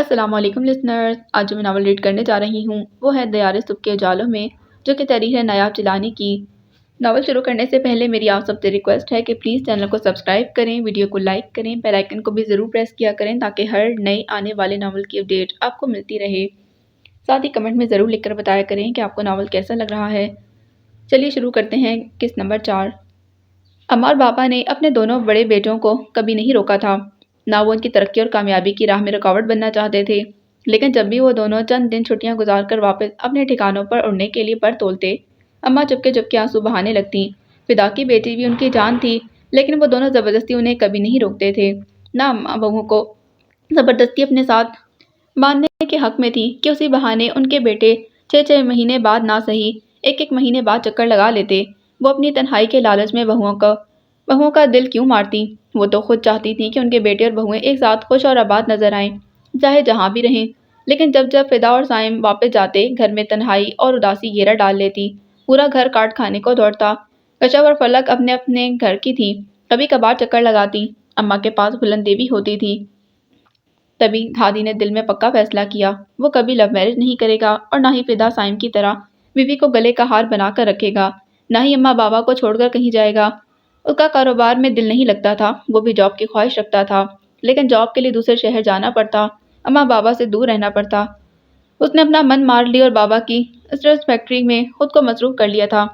السلام علیکم لسنرز، آج جو میں ناول ریڈ کرنے جا رہی ہوں وہ ہے دیار صبح کے اجالوں میں، جو کہ تحریر ہے نایاب چلانی کی۔ ناول شروع کرنے سے پہلے میری آپ سب سے ریکویسٹ ہے کہ پلیز چینل کو سبسکرائب کریں، ویڈیو کو لائک کریں، بیل آئیکن کو بھی ضرور پریس کیا کریں تاکہ ہر نئے آنے والے ناول کی اپڈیٹ آپ کو ملتی رہے۔ ساتھ ہی کمنٹ میں ضرور لکھ کر بتایا کریں کہ آپ کو ناول کیسا لگ رہا ہے۔ چلیے شروع کرتے ہیں۔ قسط نمبر 4۔ اماں اور بابا نے اپنے دونوں بڑے بیٹوں کو کبھی نہیں روکا تھا، نہ وہ ان کی ترقی اور کامیابی کی راہ میں رکاوٹ بننا چاہتے تھے، لیکن جب بھی وہ دونوں چند دن چھٹیاں گزار کر واپس اپنے ٹھکانوں پر اڑنے کے لیے پر تولتے، اماں چپکے چپکے آنسو بہانے لگتیں۔ فدا کی بیٹی بھی ان کی جان تھی، لیکن وہ دونوں زبردستی انہیں کبھی نہیں روکتے تھے، نہ اماں بہو کو زبردستی اپنے ساتھ باندھنے کے حق میں تھی کہ اسی بہانے ان کے بیٹے 6 مہینے بعد نہ سہی 1 مہینے بعد چکر لگا لیتے۔ وہ اپنی تنہائی کے لالچ میں بہوؤں کا دل کیوں مارتی؟ وہ تو خود چاہتی تھی کہ ان کے بیٹے اور بہوئیں ایک ساتھ خوش اور آباد نظر آئیں، چاہے جہاں بھی رہیں، لیکن جب فدا اور سائم واپس جاتے، گھر میں تنہائی اور اداسی گھیرا ڈال لیتی۔ پورا گھر کاٹ کھانے کو دوڑتا۔ کشب اور فلک اپنے اپنے گھر کی تھی، کبھی کبھار چکر لگاتی۔ اماں کے پاس بلند دیوی ہوتی تھی۔ تبھی ہادی نے دل میں پکا فیصلہ کیا، وہ کبھی لو میرج نہیں کرے گا اور نہ ہی فدا سائم کی طرح بیوی کو گلے کا ہار بنا کر رکھے گا، نہ ہی اماں بابا کو چھوڑ کر کہیں جائے گا۔ اس کا کاروبار میں دل نہیں لگتا تھا، وہ بھی جاب کی خواہش رکھتا تھا، لیکن جاب کے لیے دوسرے شہر جانا پڑتا، اماں بابا سے دور رہنا پڑتا۔ اس نے اپنا من مار لی اور بابا کی اسٹرس فیکٹری میں خود کو مصروف کر لیا تھا۔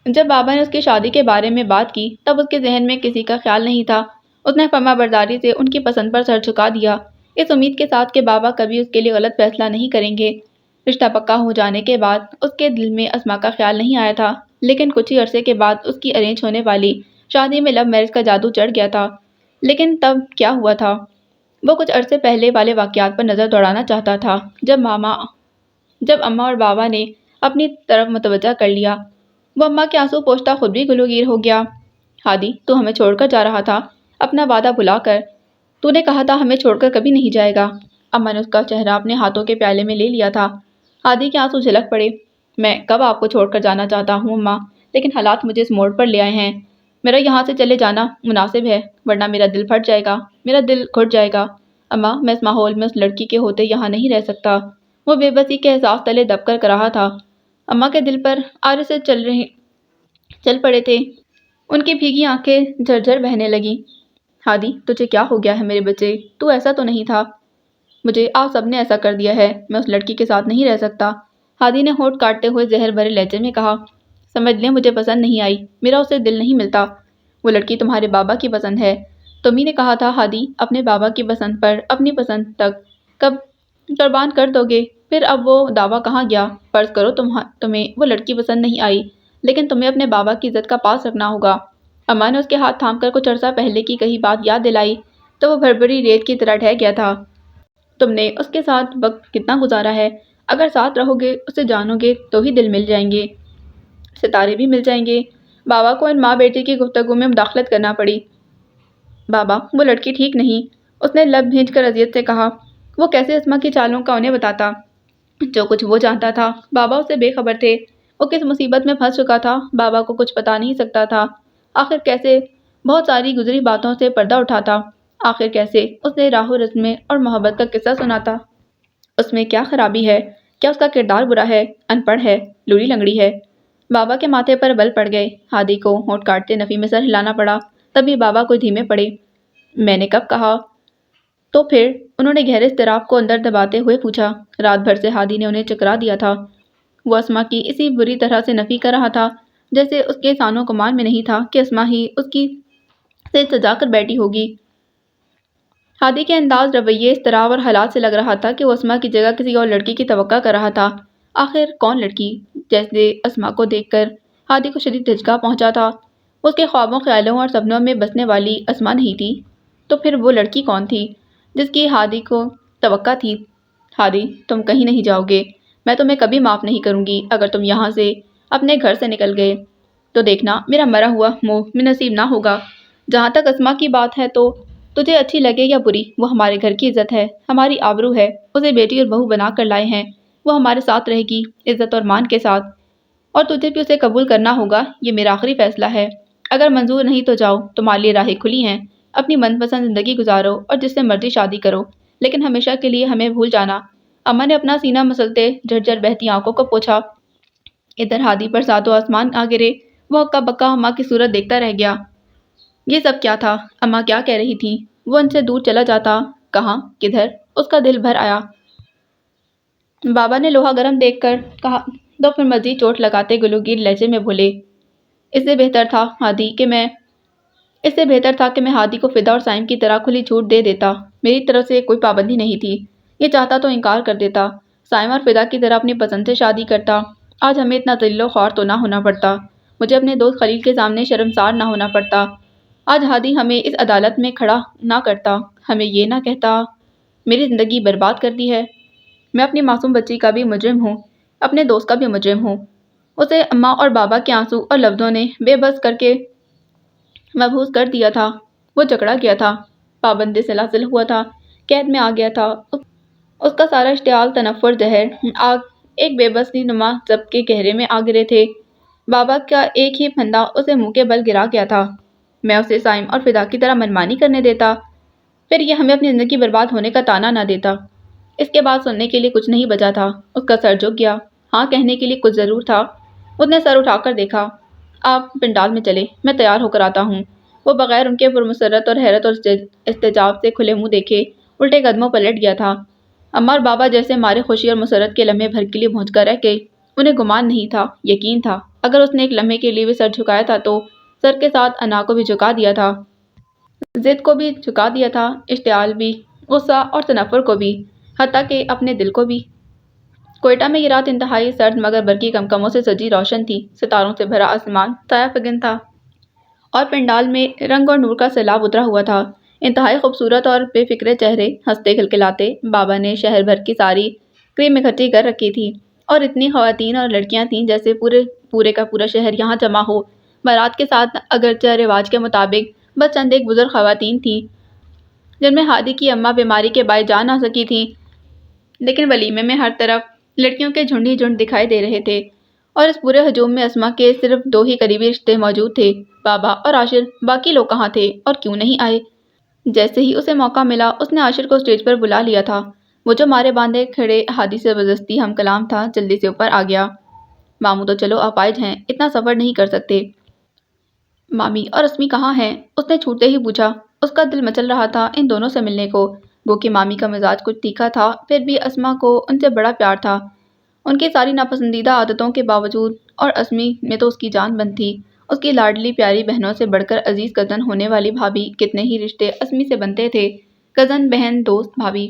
جب بابا نے اس کی شادی کے بارے میں بات کی تب اس کے ذہن میں کسی کا خیال نہیں تھا۔ اس نے فرما برداری سے ان کی پسند پر سر جھکا دیا، اس امید کے ساتھ کہ بابا کبھی اس کے لیے غلط فیصلہ نہیں کریں گے۔ رشتہ پکا ہو جانے کے بعد اس کے دل میں اسما کا خیال نہیں آیا تھا، لیکن کچھ ہی عرصے کے بعد اس کی ارینج ہونے والی شادی میں لو میرج کا جادو چڑھ گیا تھا۔ لیکن تب کیا ہوا تھا؟ وہ کچھ عرصے پہلے والے واقعات پر نظر دوڑانا چاہتا تھا، جب اماں اور بابا نے اپنی طرف متوجہ کر لیا۔ وہ اماں کے آنسو پوچھتا خود بھی گلوگیر ہو گیا۔ ہادی، تو ہمیں چھوڑ کر جا رہا تھا، اپنا وعدہ بھلا کر۔ تو نے کہا تھا ہمیں چھوڑ کر کبھی نہیں جائے گا۔ اماں نے اس کا چہرہ اپنے ہاتھوں کے پیالے میں لے لیا تھا۔ ہادی کے آنسو جھلک پڑے۔ میں کب آپ کو چھوڑ کر جانا چاہتا ہوں اماں، لیکن حالات مجھے اس موڑ پر لے آئے ہیں۔ میرا یہاں سے چلے جانا مناسب ہے، ورنہ میرا دل پھٹ جائے گا، میرا دل گھٹ جائے گا۔ اماں، میں اس ماحول میں اس لڑکی کے ہوتے یہاں نہیں رہ سکتا۔ وہ بے بسی کے احساس تلے دب کر رہا تھا۔ اماں کے دل پر آرے سے چل پڑے تھے، ان کی بھیگی آنکھیں جھرجھر بہنے لگیں۔ ہادی، تجھے کیا ہو گیا ہے میرے بچے؟ تو ایسا تو نہیں تھا۔ مجھے آپ سب نے ایسا کر دیا ہے، میں اس لڑکی کے ساتھ نہیں رہ سکتا۔ ہادی نے ہونٹ کاٹتے ہوئے زہر بھرے لہجے میں کہا۔ سمجھ لیں مجھے پسند نہیں آئی، میرا اسے دل نہیں ملتا۔ وہ لڑکی تمہارے بابا کی پسند ہے، تمہیں نے کہا تھا ہادی، اپنے بابا کی پسند پر اپنی پسند تک کب قربان کر دو گے؟ پھر اب وہ دعویٰ کہاں گیا؟ فرض کرو تمہیں وہ لڑکی پسند نہیں آئی، لیکن تمہیں اپنے بابا کی عزت کا پاس رکھنا ہوگا۔ اماں نے اس کے ہاتھ تھام کر کچھ عرصہ پہلے کی کہی بات یاد دلائی تو وہ بھربھری ریت کی طرح ڈھہ گیا تھا۔ تم نے اس کے ساتھ وقت کتنا گزارا ہے؟ اگر ساتھ رہو گے، اسے جانو گے تو ہی دل مل جائیں گے، ستارے بھی مل جائیں گے۔ بابا کو ان ماں بیٹی کی گفتگو میں مداخلت کرنا پڑی۔ بابا، وہ لڑکی ٹھیک نہیں، اس نے لب بھینچ کر اذیت سے کہا۔ وہ کیسے اسما کی چالوں کا انہیں بتاتا؟ جو کچھ وہ جانتا تھا بابا اس سے بے خبر تھے۔ وہ کس مصیبت میں پھنس چکا تھا بابا کو کچھ بتا نہیں سکتا تھا۔ آخر کیسے بہت ساری گزری باتوں سے پردہ اٹھاتا، آخر کیسے اس نے راہ و رسم اور محبت کا قصہ سناتا۔ اس میں کیا خرابی ہے؟ کیا اس کا کردار برا ہے، ان پڑھ ہے، لولی لنگڑی ہے؟ بابا کے ماتھے پر بل پڑ گئے۔ ہادی کو ہونٹ کاٹتے نفی میں سر ہلانا پڑا، تبھی بابا کو دھیمے پڑے۔ میں نے کب کہا؟ تو پھر؟ انہوں نے گہرے اضطراب کو اندر دباتے ہوئے پوچھا۔ رات بھر سے ہادی نے انہیں چکرا دیا تھا۔ وہ اسما کی اسی بری طرح سے نفی کر رہا تھا جیسے اس کے سان و گمان میں نہیں تھا کہ اسما ہی اس کی سے سجا کر بیٹھی ہوگی۔ ہادی کے انداز، رویے، اضطراب اور حالات سے لگ رہا تھا کہ وہ اسما کی جگہ کسی اور لڑکی کی توقع کر رہا تھا۔ آخر کون لڑکی؟ جیسے اسما کو دیکھ کر ہادی کو شدید دھچکا پہنچا تھا۔ اس کے خوابوں، خیالوں اور سپنوں میں بسنے والی اسما نہیں تھی، تو پھر وہ لڑکی کون تھی جس کی ہادی کو توقع تھی؟ ہادی، تم کہیں نہیں جاؤ گے، میں تمہیں کبھی معاف نہیں کروں گی۔ اگر تم یہاں سے اپنے گھر سے نکل گئے تو دیکھنا میرا مرا ہوا منہ میں نصیب نہ ہوگا۔ جہاں تک اسما کی بات ہے تو تجھے اچھی لگے یا بری، وہ ہمارے گھر کی عزت ہے، ہماری آبرو ہے، اسے بیٹی اور بہو بنا کر لائے ہیں، وہ ہمارے ساتھ رہے گی، عزت اور مان کے ساتھ، اور تجھے بھی اسے قبول کرنا ہوگا۔ یہ میرا آخری فیصلہ ہے۔ اگر منظور نہیں تو جاؤ، تمہارے لیے راہیں کھلی ہیں، اپنی من پسند زندگی گزارو اور جس سے مرضی شادی کرو، لیکن ہمیشہ کے لیے ہمیں بھول جانا۔ اماں نے اپنا سینہ مسلتے جھرجھر بہتی آنکھوں کو پوچھا۔ ادھر ہادی پر سات و آسمان آ گرے۔ وہ ہکا بکا اماں کی صورت دیکھتا رہ گیا۔ یہ سب کیا تھا؟ اماں کیا کہہ رہی تھی؟ وہ ان سے دور چلا جاتا۔ کہاں؟ کدھر؟ اس کا دل بھر آیا۔ بابا نے لوہا گرم دیکھ کر کہا تو پھر مزید چوٹ لگاتے گلوگیر لہجے میں بولے، اس سے بہتر تھا کہ میں ہادی کو فدا اور سائم کی طرح کھلی چھوٹ دے دیتا۔ میری طرف سے کوئی پابندی نہیں تھی۔ یہ چاہتا تو انکار کر دیتا، سائم اور فدا کی طرح اپنی پسند سے شادی کرتا۔ آج ہمیں اتنا ذلیل و خوار تو نہ ہونا پڑتا۔ مجھے اپنے دوست خلیل کے سامنے شرمسار نہ ہونا پڑتا۔ آج ہادی ہمیں اس عدالت میں کھڑا نہ کرتا، ہمیں یہ نہ کہتا میری زندگی برباد کر دی ہے۔ میں اپنی معصوم بچی کا بھی مجرم ہوں، اپنے دوست کا بھی مجرم ہوں۔ اسے اماں اور بابا کے آنسو اور لفظوں نے بے بس کر کے مبہوس کر دیا تھا۔ وہ جکڑا گیا تھا، پابند سلاسل ہوا تھا، قید میں آ گیا تھا۔ اس کا سارا اشتعال، تنفر، زہر، آگ ایک بے بسی نما ضبط کے گہرے میں آ گرے تھے۔ بابا کا ایک ہی پھندہ اسے منہ کے بل گرا گیا تھا۔ میں اسے سائم اور فدا کی طرح منمانی کرنے دیتا، پھر یہ ہمیں اپنی زندگی برباد ہونے کا طعنہ نہ دیتا۔ اس کے بعد سننے کے لیے کچھ نہیں بچا تھا۔ اس کا سر جھک گیا۔ ہاں کہنے کے لیے کچھ ضرور تھا۔ اس نے سر اٹھا کر دیکھا۔ آپ پنڈال میں چلے، میں تیار ہو کر آتا ہوں۔ وہ بغیر ان کے پرمسرت اور حیرت اور استعجاب سے کھلے منہ دیکھے الٹے قدموں پلٹ گیا تھا۔ اماں اور بابا جیسے مارے خوشی اور مسرت کے لمحے بھر کے لیے پہنچ کر رہ گئے۔ انہیں گمان نہیں تھا، یقین تھا، اگر اس نے ایک لمحے کے لیے بھی سر جھکایا تھا تو سر کے ساتھ انا کو بھی جھکا دیا تھا، ضد کو بھی جھکا دیا تھا، اشتعال بھی، غصہ اور تنفر کو بھی، حتیٰ کہ اپنے دل کو بھی۔ کوئٹہ میں یہ رات انتہائی سرد مگر برقی کمکموں سے سجی روشن تھی۔ ستاروں سے بھرا آسمان سایہ فگن تھا اور پنڈال میں رنگ اور نور کا سیلاب اترا ہوا تھا۔ انتہائی خوبصورت اور بے فکر چہرے ہنستے کھلکھلاتے۔ بابا نے شہر بھر کی ساری کریم اکٹھی کر رکھی تھی اور اتنی خواتین اور لڑکیاں تھیں جیسے پورے کا پورا شہر یہاں جمع ہو۔ بارات کے ساتھ اگرچہ رواج کے مطابق بس چند ایک بزرگ خواتین تھیں جن میں ہادی کی اماں بیماری کے باعث جا نہ سکی تھیں، لیکن ولیمے میں ہر طرف لڑکیوں کے جھنڈ ہی جھنڈ دکھائی دے رہے تھے اور اس پورے ہجوم میں اسما کے صرف دو ہی قریبی رشتے موجود تھے، بابا اور عاشر۔ باقی لوگ کہاں تھے اور کیوں نہیں آئے؟ جیسے ہی اسے موقع ملا اس نے عاشر کو اسٹیج پر بلا لیا تھا۔ وہ جو مارے باندھے کھڑے ہادی سے زبردستی ہم کلام تھا، جلدی سے اوپر آ گیا۔ ماموں تو چلو اپاہج ہیں، اتنا سفر نہیں کر سکتے۔ مامی اور اسمی کہاں ہیں؟ اس نے چھوٹتے ہی پوچھا۔ اس کا دل مچل رہا تھا ان دونوں سے ملنے کو۔ گو کہ مامی کا مزاج کچھ تیکھا تھا، پھر بھی اسما کو ان سے بڑا پیار تھا، ان کی ساری ناپسندیدہ عادتوں کے باوجود، اور اسمی میں تو اس کی جان بند تھی۔ اس کی لاڈلی پیاری بہنوں سے بڑھ کر عزیز کزن ہونے والی بھابھی۔ کتنے ہی رشتے اسمی سے بنتے تھے، کزن، بہن، دوست، بھابھی۔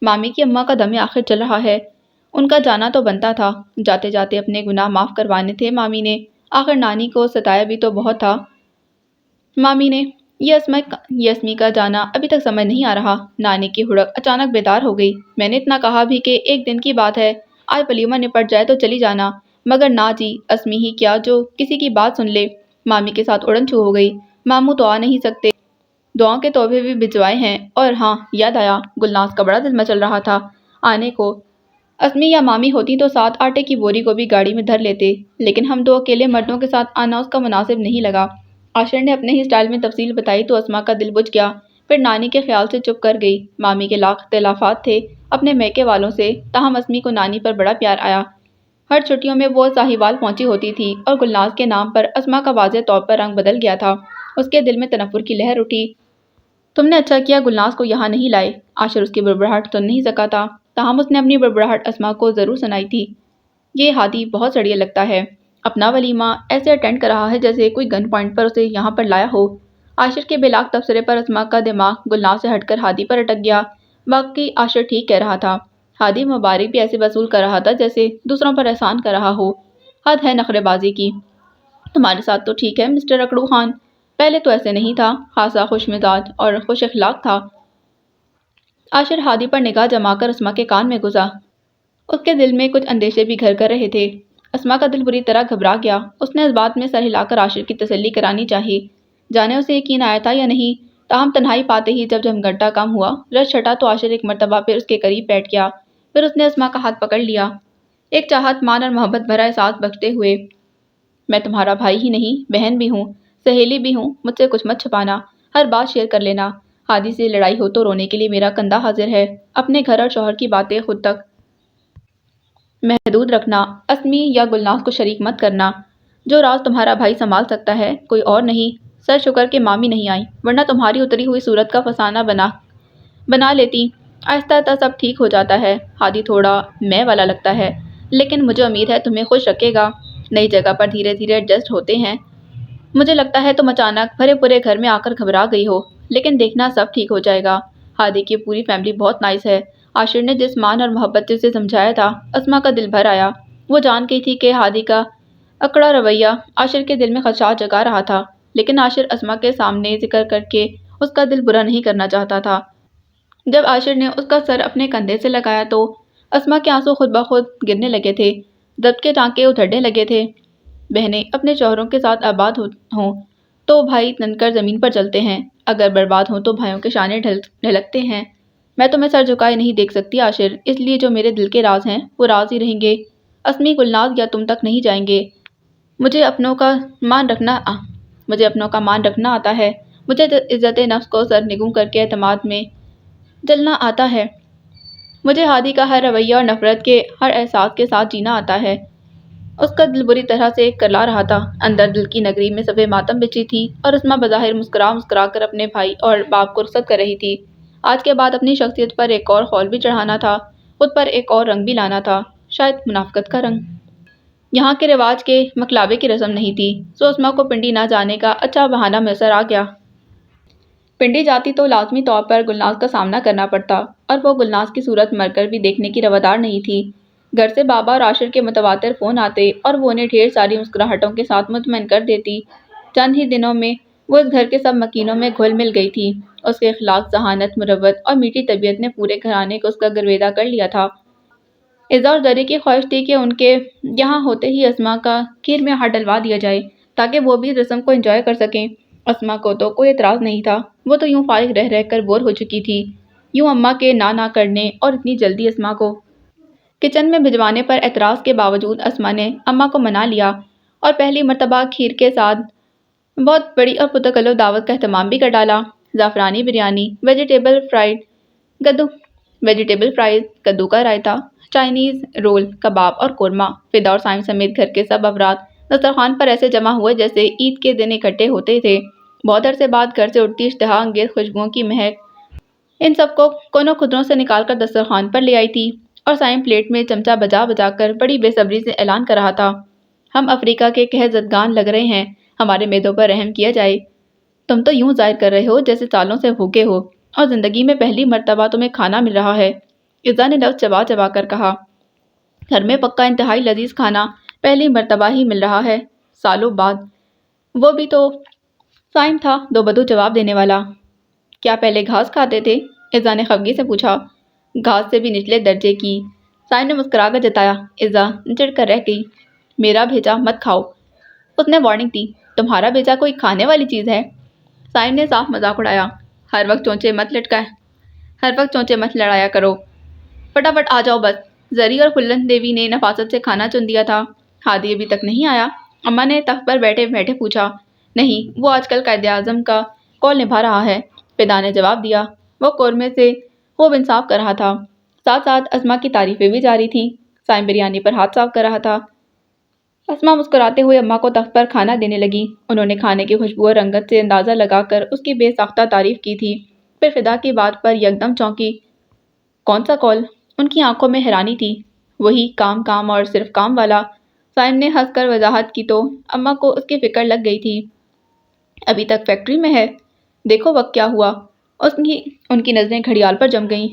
مامی کی اماں کا دم آخر چل رہا ہے، ان کا جانا تو بنتا تھا۔ جاتے جاتے اپنے گناہ معاف کروانے تھے مامی نے، آخر نانی کو ستایا بھی تو بہت تھا مامی نے۔ یہ اسمی کا جانا ابھی تک سمجھ نہیں آ رہا۔ نانی کی ہڑک اچانک بیدار ہو گئی۔ میں نے اتنا کہا بھی کہ ایک دن کی بات ہے، آج ولیمہ نپٹ جائے تو چلی جانا، مگر نہ جی، اسمی ہی کیا جو کسی کی بات سن لے۔ مامی کے ساتھ اڑن چھو ہو گئی۔ ماموں تو آ نہیں سکتے، دعاؤں کے تحفے بھی بھجوائے ہیں، اور ہاں یاد آیا، گلناز کا بڑا دل مچل رہا تھا آنے کو۔ اسمی یا مامی ہوتی تو 7 آٹے کی بوری کو بھی گاڑی میں دھر لیتے، لیکن ہم دو اکیلے مردوں کے ساتھ آنا اس کا مناسب نہیں لگا۔ عاشر نے اپنے ہی سٹائل میں تفصیل بتائی تو اسما کا دل بجھ گیا، پھر نانی کے خیال سے چپ کر گئی۔ مامی کے لاکھ اختلافات تھے اپنے میکے والوں سے، تاہم اسمی کو نانی پر بڑا پیار آیا۔ ہر چھٹیوں میں وہ ساہیوال پہنچی ہوتی تھی اور گلناز کے نام پر اسما کا واضح طور پر رنگ بدل گیا تھا۔ اس کے دل میں تنفر کی لہر اٹھی۔ تم نے اچھا کیا گلناز کو یہاں نہیں لائے۔ عاشر اس کی بڑبڑاہٹ سن نہیں سکا تھا، تاہم اس نے اپنی بڑبڑاہٹ اسما کو ضرور سنائی تھی۔ یہ ہادی بہت سڑیل لگتا ہے، اپنا ولیمہ ایسے اٹینڈ کر رہا ہے جیسے کوئی گن پوائنٹ پر اسے یہاں پر لایا ہو۔ عاشر کے بے لاک تبصرے پر اسما کا دماغ گلناز سے ہٹ کر ہادی پر اٹک گیا۔ باقی عاشر ٹھیک کہہ رہا تھا، ہادی مبارک بھی ایسے وصول کر رہا تھا جیسے دوسروں پر احسان کر رہا ہو۔ حد ہے نخرے بازی کی۔ تمہارے ساتھ تو ٹھیک ہے مسٹر اکڑو خان، پہلے تو ایسے نہیں تھا، خاصا خوش مزاج اور خوش اخلاق تھا۔ عاشر ہادی پر نگاہ جما کر اسما کے کان میں گھسا۔ اس کے دل میں کچھ اندیشے بھی گھر کر رہے تھے۔ اسما کا دل بری طرح گھبرا گیا۔ اس نے اس بات میں سر ہلا کر عاشر کی تسلی کرانی چاہی، جانے اسے یقین آیا تھا یا نہیں۔ تاہم تنہائی پاتے ہی جب جھمگھٹا کم ہوا، رش چھٹا تو عاشر ایک مرتبہ پھر اس کے قریب بیٹھ گیا، پھر اس نے اسما کا ہاتھ پکڑ لیا، ایک چاہت مان اور محبت بھرا احساس بخشتے ہوئے۔ میں تمہارا بھائی ہی نہیں، بہن بھی ہوں، سہیلی بھی ہوں، مجھ سے کچھ مت چھپانا، ہر بات شیئر کر لینا۔ ہادی سے لڑائی ہو تو رونے کے لیے میرا کندھا حاضر ہے۔ اپنے گھر اور شوہر کی باتیں خود تک محدود رکھنا، اسمی یا گلناز کو شریک مت کرنا۔ جو راز تمہارا بھائی سنبھال سکتا ہے، کوئی اور نہیں۔ سر شکر کہ مامی نہیں آئی، ورنہ تمہاری اتری ہوئی صورت کا فسانہ بنا لیتی۔ آہستہ آہستہ سب ٹھیک ہو جاتا ہے۔ ہادی تھوڑا میں والا لگتا ہے، لیکن مجھے امید ہے تمہیں خوش رکھے گا۔ نئی جگہ پر دھیرے دھیرے ایڈجسٹ ہوتے ہیں۔ مجھے لگتا ہے تم اچانک بھرے پورے گھر میں آ کر گھبرا گئی ہو، لیکن دیکھنا سب ٹھیک ہو جائے گا۔ ہادی کی پوری فیملی بہت نائس ہے۔ عاشر نے جس مان اور محبت سے اسے سمجھایا تھا، اسما کا دل بھر آیا۔ وہ جان گئی تھی کہ ہادی کا اکڑا رویہ عاشر کے دل میں خدشات جگا رہا تھا، لیکن عاشر اسما کے سامنے ذکر کر کے اس کا دل برا نہیں کرنا چاہتا تھا۔ جب عاشر نے اس کا سر اپنے کندھے سے لگایا تو اسما کے آنسو خود بخود گرنے لگے تھے، درد کے ٹانکے اترنے لگے تھے۔ بہنیں اپنے شوہروں کے ساتھ آباد ہوں تو بھائی تن کر زمین پر چلتے ہیں، اگر برباد ہوں تو بھائیوں کے شانے ڈھلکتے ہیں۔ میں تمہیں سر جھکائے نہیں دیکھ سکتی عاشر، اس لیے جو میرے دل کے راز ہیں وہ راز ہی رہیں گے۔ اسمی، گلناز یا تم تک نہیں جائیں گے۔ مجھے اپنوں کا مان رکھنا آتا ہے۔ مجھے عزت نفس کو سرنگوں کر کے اعتماد میں جلنا آتا ہے۔ مجھے ہادی کا ہر رویہ اور نفرت کے ہر احساس کے ساتھ جینا آتا ہے۔ اس کا دل بری طرح سے کرلا رہا تھا۔ اندر دل کی نگری میں صفِ ماتم بچھی تھی اور اسما بظاہر مسکرا کر اپنے بھائی اور باپ کو رخصت کر رہی تھی۔ آج کے بعد اپنی شخصیت پر ایک اور خول بھی چڑھانا تھا، خود پر ایک اور رنگ بھی لانا تھا، شاید منافقت کا رنگ۔ یہاں کے رواج کے مکلابے کی رسم نہیں تھی، سو اسما کو پنڈی نہ جانے کا اچھا بہانہ میسر آ گیا۔ پنڈی جاتی تو لازمی طور پر گلناز کا سامنا کرنا پڑتا، اور وہ گلناز کی صورت مر کر بھی دیکھنے کی روادار نہیں تھی۔ گھر سے بابا اور عاشر کے متواتر فون آتے اور وہ انہیں ڈھیر ساری مسکراہٹوں کے ساتھ مطمئن کر دیتی۔ چند ہی دنوں میں وہ اس گھر کے سب مکینوں میں گھل مل گئی تھی۔ اس کے اخلاق، ذہانت، مروت اور میٹھی طبیعت نے پورے گھرانے کو اس کا گرویدہ کر لیا تھا۔ عزا اور زری کی خواہش تھی کہ ان کے یہاں ہوتے ہی اسما کا کھیر میں ہاتھ ڈلوا دیا جائے تاکہ وہ بھی اس رسم کو انجوائے کر سکیں۔ اسما کو تو کوئی اعتراض نہیں تھا، وہ تو یوں فارغ رہ کر بور ہو چکی تھی، یوں اماں کے نہ کرنے اور اتنی جلدی اسما کو کچن میں بھجوانے پر اعتراض کے باوجود اسما نے اماں کو منا لیا اور پہلی مرتبہ کھیر کے ساتھ بہت بڑی اور پرتکلف دعوت کا اہتمام بھی کر ڈالا۔ زعفرانی بریانی، ویجیٹیبل فرائز، کدو کا رائتا، چائنیز رول، کباب اور قورمہ۔ فدا اور سائم سمیت گھر کے سب افراد دسترخوان پر ایسے جمع ہوئے جیسے عید کے دن اکٹھے ہوتے تھے۔ بہت عرصے بعد گھر سے اٹھتی اشتہا انگیز خوشبوؤں کی مہک ان سب کو کونوں خدروں سے نکال کر دسترخوان پر لے آئی تھی، اور سائم پلیٹ میں چمچہ بجا کر بڑی بے صبری سے اعلان کر رہا تھا، ہم افریقہ کے کہہ زدگان لگ رہے ہیں، ہمارے معدوں پر رحم کیا جائے۔ تم تو یوں ظاہر کر رہے ہو جیسے سالوں سے بھوکے ہو اور زندگی میں پہلی مرتبہ تمہیں کھانا مل رہا ہے۔ عزا نے لفظ چبا کر کہا، گھر میں پکا انتہائی لذیذ کھانا پہلی مرتبہ ہی مل رہا ہے، سالوں بعد۔ وہ بھی تو سائم تھا دو بدو جواب دینے والا۔ کیا پہلے گھاس کھاتے تھے؟ عزا نے خفگی سے پوچھا۔ گھاس سے بھی نچلے درجے کی، سائم نے مسکرا کر جتایا۔ عزا چڑ کر رہ گئی۔ میرا بھیجا مت کھاؤ، اس نے وارننگ دی۔ تمہارا بھیجا کوئی کھانے والی چیز ہے؟ سائم نے صاف مذاق اڑایا۔ ہر وقت چونچے مت لڑایا کرو، فٹافٹ آ جاؤ بس۔ زری اور پھلن دیوی نے نفاست سے کھانا چن دیا تھا۔ ہادی ابھی تک نہیں آیا؟ اماں نے تخت پر بیٹھے بیٹھے پوچھا۔ نہیں، وہ آج کل قائد اعظم کا کال نبھا رہا ہے، فدا نے جواب دیا۔ وہ قورمے سے خوب انصاف کر رہا تھا، ساتھ ساتھ اسما کی تعریفیں بھی جاری تھیں۔ سائم بریانی پر ہاتھ صاف کر رہا تھا۔ اسما مسکراتے ہوئے اماں کو تخت پر کھانا دینے لگی۔ انہوں نے کھانے کی خوشبو اور رنگت سے اندازہ لگا کر اس کی بے ساختہ تعریف کی تھی، پھر فدا کی بات پر یکدم چونکی۔ کون سا کال؟ ان کی آنکھوں میں حیرانی تھی۔ وہی کام اور صرف کام والا۔ سائم نے ہنس کر وضاحت کی تو اماں کو اس کی فکر لگ گئی تھی۔ ابھی تک فیکٹری میں ہے؟ دیکھو وقت کیا ہوا۔ ان کی نظریں گھڑیال پر جم گئیں۔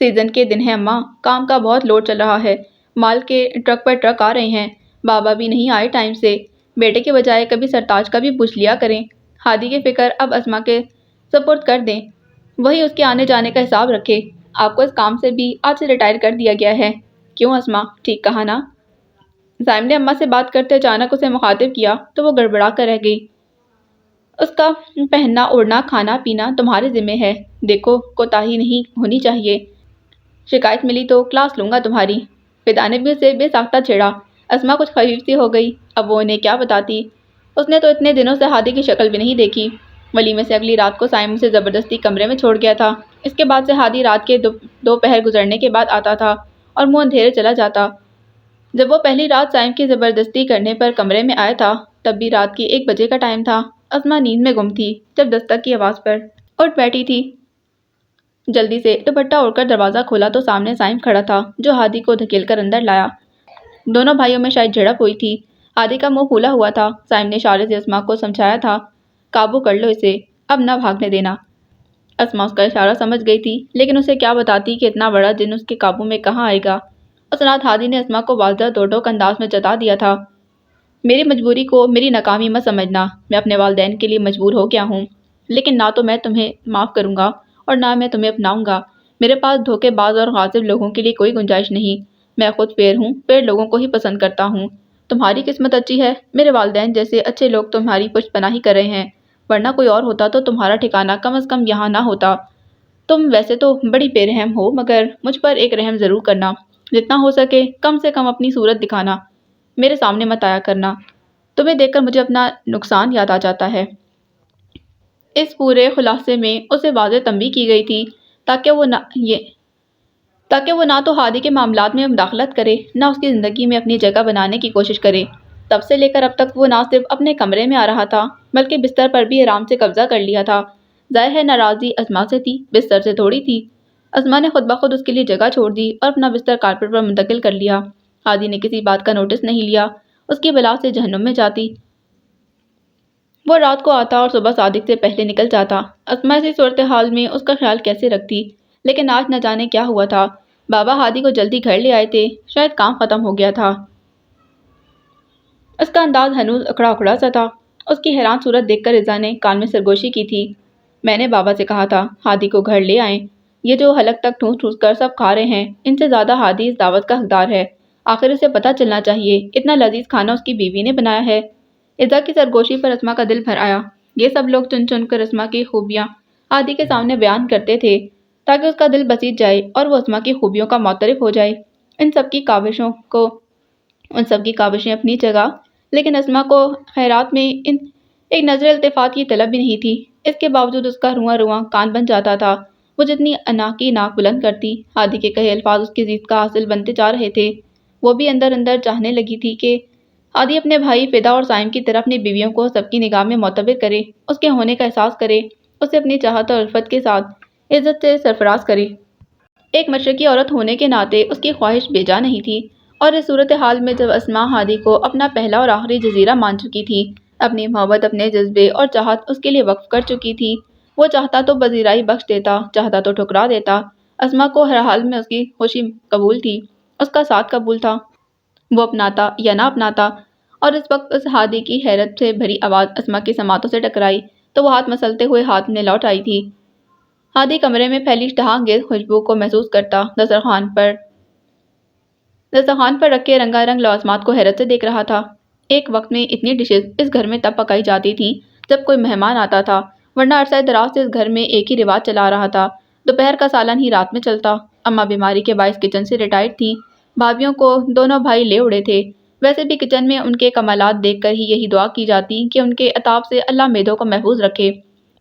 سیزن کے دن ہیں اماں، کام کا بہت لوڈ چل رہا ہے، مال کے ٹرک پر ٹرک آ رہے ہیں، بابا بھی نہیں آئے ٹائم سے، بیٹے کے بجائے کبھی سرتاج کا بھی پوچھ لیا کریں۔ ہادی کی فکر اب اسما کے سپرد کر دیں، وہی اس کے آنے جانے کا حساب رکھے۔ آپ کو اس کام سے بھی آج سے ریٹائر کر دیا گیا ہے۔ کیوں اسما، ٹھیک کہا نا؟ سائم نے اماں سے بات کرتے اچانک اسے مخاطب کیا تو وہ گڑبڑا کر رہ گئی۔ اس کا پہننا اوڑھنا کھانا پینا تمہارے ذمہ ہے، دیکھو کوتاہی نہیں ہونی چاہیے، شکایت ملی تو کلاس لوں گا تمہاری۔ فدا نے بھی اسے بے ساختہ چھیڑا۔ اسما کچھ خفیف سی ہو گئی، اب وہ انہیں کیا بتاتی، اس نے تو اتنے دنوں سے ہادی کی شکل بھی نہیں دیکھی۔ ولیمے سے اگلی رات کو سائم اسے زبردستی کمرے میں چھوڑ گیا تھا۔ اس کے بعد سے ہادی رات کے دو پہر گزرنے کے بعد آتا تھا اور منہ اندھیرے چلا جاتا۔ جب وہ پہلی رات سائم کی زبردستی کرنے پر کمرے میں آیا تھا تب بھی رات کی 1 بجے کا ٹائم تھا۔ اسما نیند میں گم تھی جب دستک کی آواز پر اٹھ بیٹھی تھی۔ جلدی سے دوپٹہ اوڑھ کر دروازہ کھولا تو سامنے سائم کھڑا تھا جو ہادی کو دھکیل کر اندر لایا۔ دونوں بھائیوں میں شاید جھڑپ ہوئی تھی۔ ہادی کا منہ پھولا ہوا تھا۔ سائم نے اشارے سے اسما کو سمجھایا تھا، قابو کر لو اسے، اب نہ بھاگنے دینا۔ اسما اس کا اشارہ سمجھ گئی تھی لیکن اسے کیا بتاتی کہ اتنا بڑا جن اس کے قابو میں کہاں آئے گا۔ اس رات ہادی نے اسما کو واضح دو ٹوک انداز میں جتا دیا تھا، میری مجبوری کو میری ناکامی مت سمجھنا، میں اپنے والدین کے لیے مجبور ہو گیا ہوں، لیکن نہ تو میں تمہیں معاف کروں گا اور نہ میں تمہیں اپناؤں گا۔ میرے پاس دھوکے باز اور غاصب لوگوں کے لیے کوئی گنجائش نہیں۔ میں خود فیر ہوں، فیر لوگوں کو ہی پسند کرتا ہوں۔ تمہاری قسمت اچھی ہے، میرے والدین جیسے اچھے لوگ تمہاری پشت پناہی کر رہے ہیں، ورنہ کوئی اور ہوتا تو تمہارا ٹھکانہ کم از کم یہاں نہ ہوتا۔ تم ویسے تو بڑی بے رحم ہو مگر مجھ پر ایک رحم ضرور کرنا، جتنا ہو سکے کم سے کم اپنی صورت دکھانا، میرے سامنے مت آیا کرنا، تمہیں دیکھ کر مجھے اپنا نقصان یاد آ جاتا ہے۔ اس پورے خلاصے میں اسے واضح تنبیہ کی گئی تھی تاکہ وہ نہ تو ہادی کے معاملات میں مداخلت کرے نہ اس کی زندگی میں اپنی جگہ بنانے کی کوشش کرے۔ تب سے لے کر اب تک وہ نہ صرف اپنے کمرے میں آ رہا تھا بلکہ بستر پر بھی آرام سے قبضہ کر لیا تھا۔ ظاہر ہے ناراضی اسما سے تھی، بستر سے تھوڑی تھی۔ اسما نے خود بخود اس کے لیے جگہ چھوڑ دی اور اپنا بستر کارپیٹ پر منتقل کر لیا۔ ہادی نے کسی بات کا نوٹس نہیں لیا، اس کی بلا سے جہنم میں جاتی۔ وہ رات کو آتا اور صبح صادق سے پہلے نکل جاتا۔ اسما ایسی صورتحال میں اس کا خیال کیسے رکھتی، لیکن آج نہ جانے کیا ہوا تھا۔ بابا ہادی کو جلدی گھر لے آئے تھے، شاید کام ختم ہو گیا تھا۔ اس کا انداز ہنوز اکڑا اکڑا سا تھا۔ اس کی حیران صورت دیکھ کر رضا نے کان میں سرگوشی کی تھی، میں نے بابا سے کہا تھا ہادی کو گھر لے آئیں، یہ جو حلق تک ٹھوس ٹھوس کر سب کھا رہے ہیں ان سے زیادہ ہادی اس دعوت کا حقدار ہے، آخر اسے پتہ چلنا چاہیے اتنا لذیذ کھانا اس کی بیوی نے بنایا ہے۔ رضا کی سرگوشی پر اسما کا دل بھر آیا۔ یہ سب لوگ چن چن کر اسما کی خوبیاں ہادی کے سامنے بیان کرتے تھے تاکہ اس کا دل بسیج جائے اور وہ اسما کی خوبیوں کا معترف ہو جائے۔ ان سب کی کاوشیں اپنی جگہ، لیکن اسما کو خیرات میں ایک نظر التفات کی طلب بھی نہیں تھی۔ اس کے باوجود اس کا رواں رواں کان بن جاتا تھا۔ وہ جتنی اناقی ناک بلند کرتی، ہادی کے کہے الفاظ اس کی ضد کا حاصل بنتے جا رہے تھے۔ وہ بھی اندر اندر چاہنے لگی تھی کہ ہادی اپنے بھائی فدا اور سائم کی طرح اپنی بیویوں کو سب کی نگاہ میں معتبر کرے، اس کے ہونے کا احساس کرے، اسے اپنی چاہت اور الفت کے ساتھ عزت سے سرفراز کرے۔ ایک مشرقی عورت ہونے کے ناطے اس کی خواہش بے جا نہیں تھی، اور اس صورتحال میں جب اسما ہادی کو اپنا پہلا اور آخری جزیرہ مان چکی تھی، اپنی محبت، اپنے جذبے اور چاہت اس کے لیے وقف کر چکی تھی، وہ چاہتا تو پذیرائی بخش دیتا، چاہتا تو ٹھکرا دیتا۔ اسما کو ہر حال میں اس کی خوشی قبول تھی، اس کا ساتھ قبول تھا، وہ اپناتا یا نہ اپناتا۔ اور اس وقت اس ہادی کی حیرت سے بھری آواز اسما کی سماعتوں سے ٹکرائی تو وہ ہاتھ مسلتے ہوئے ہاتھ میں لوٹ آئی تھی۔ ہادی کمرے میں پھیلی اشتہا انگیز خوشبو کو محسوس کرتا دسترخوان پر رکھے رنگا رنگ لوازمات کو حیرت سے دیکھ رہا تھا۔ ایک وقت میں اتنی ڈشز اس گھر میں تب پکائی جاتی تھیں جب کوئی مہمان آتا تھا، ورنہ عرصہ دراز سے اس گھر میں ایک ہی رواج چلا رہا تھا، دوپہر کا سالن ہی رات میں چلتا۔ اماں بیماری کے باعث کچن سے ریٹائرڈ تھیں، بھابھیوں کو دونوں بھائی لے اڑے تھے۔ ویسے بھی کچن میں ان کے کمالات دیکھ کر ہی یہی دعا کی جاتی کہ ان کے عطاب سے اللہ میدوں کو محفوظ رکھے۔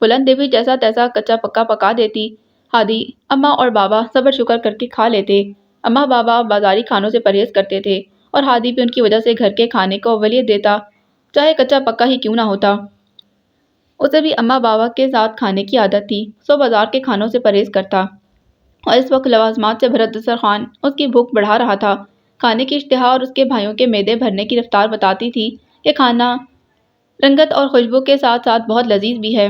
بلند دیوی جیسا تیسا کچا پکا پکا دیتی۔ ہادی، اماں اور بابا صبر شکر کر کے کھا لیتے۔ اماں بابا بازاری کھانوں سے پرہیز کرتے تھے اور ہادی بھی ان کی وجہ سے گھر کے کھانے کو اولویت دیتا، چاہے کچا پکا ہی کیوں نہ ہوتا۔ اسے بھی اماں بابا کے ساتھ کھانے کی عادت تھی، سو بازار کے کھانوں سے پرہیز کرتا، اور اس وقت لوازمات سے بھرا دسترخوان اس کی بھوک بڑھا رہا تھا۔ کھانے کی اشتہا اور اس کے بھائیوں کے معدے بھرنے کی رفتار بتاتی تھی کہ کھانا رنگت اور خوشبو کے ساتھ ساتھ بہت لذیذ بھی ہے۔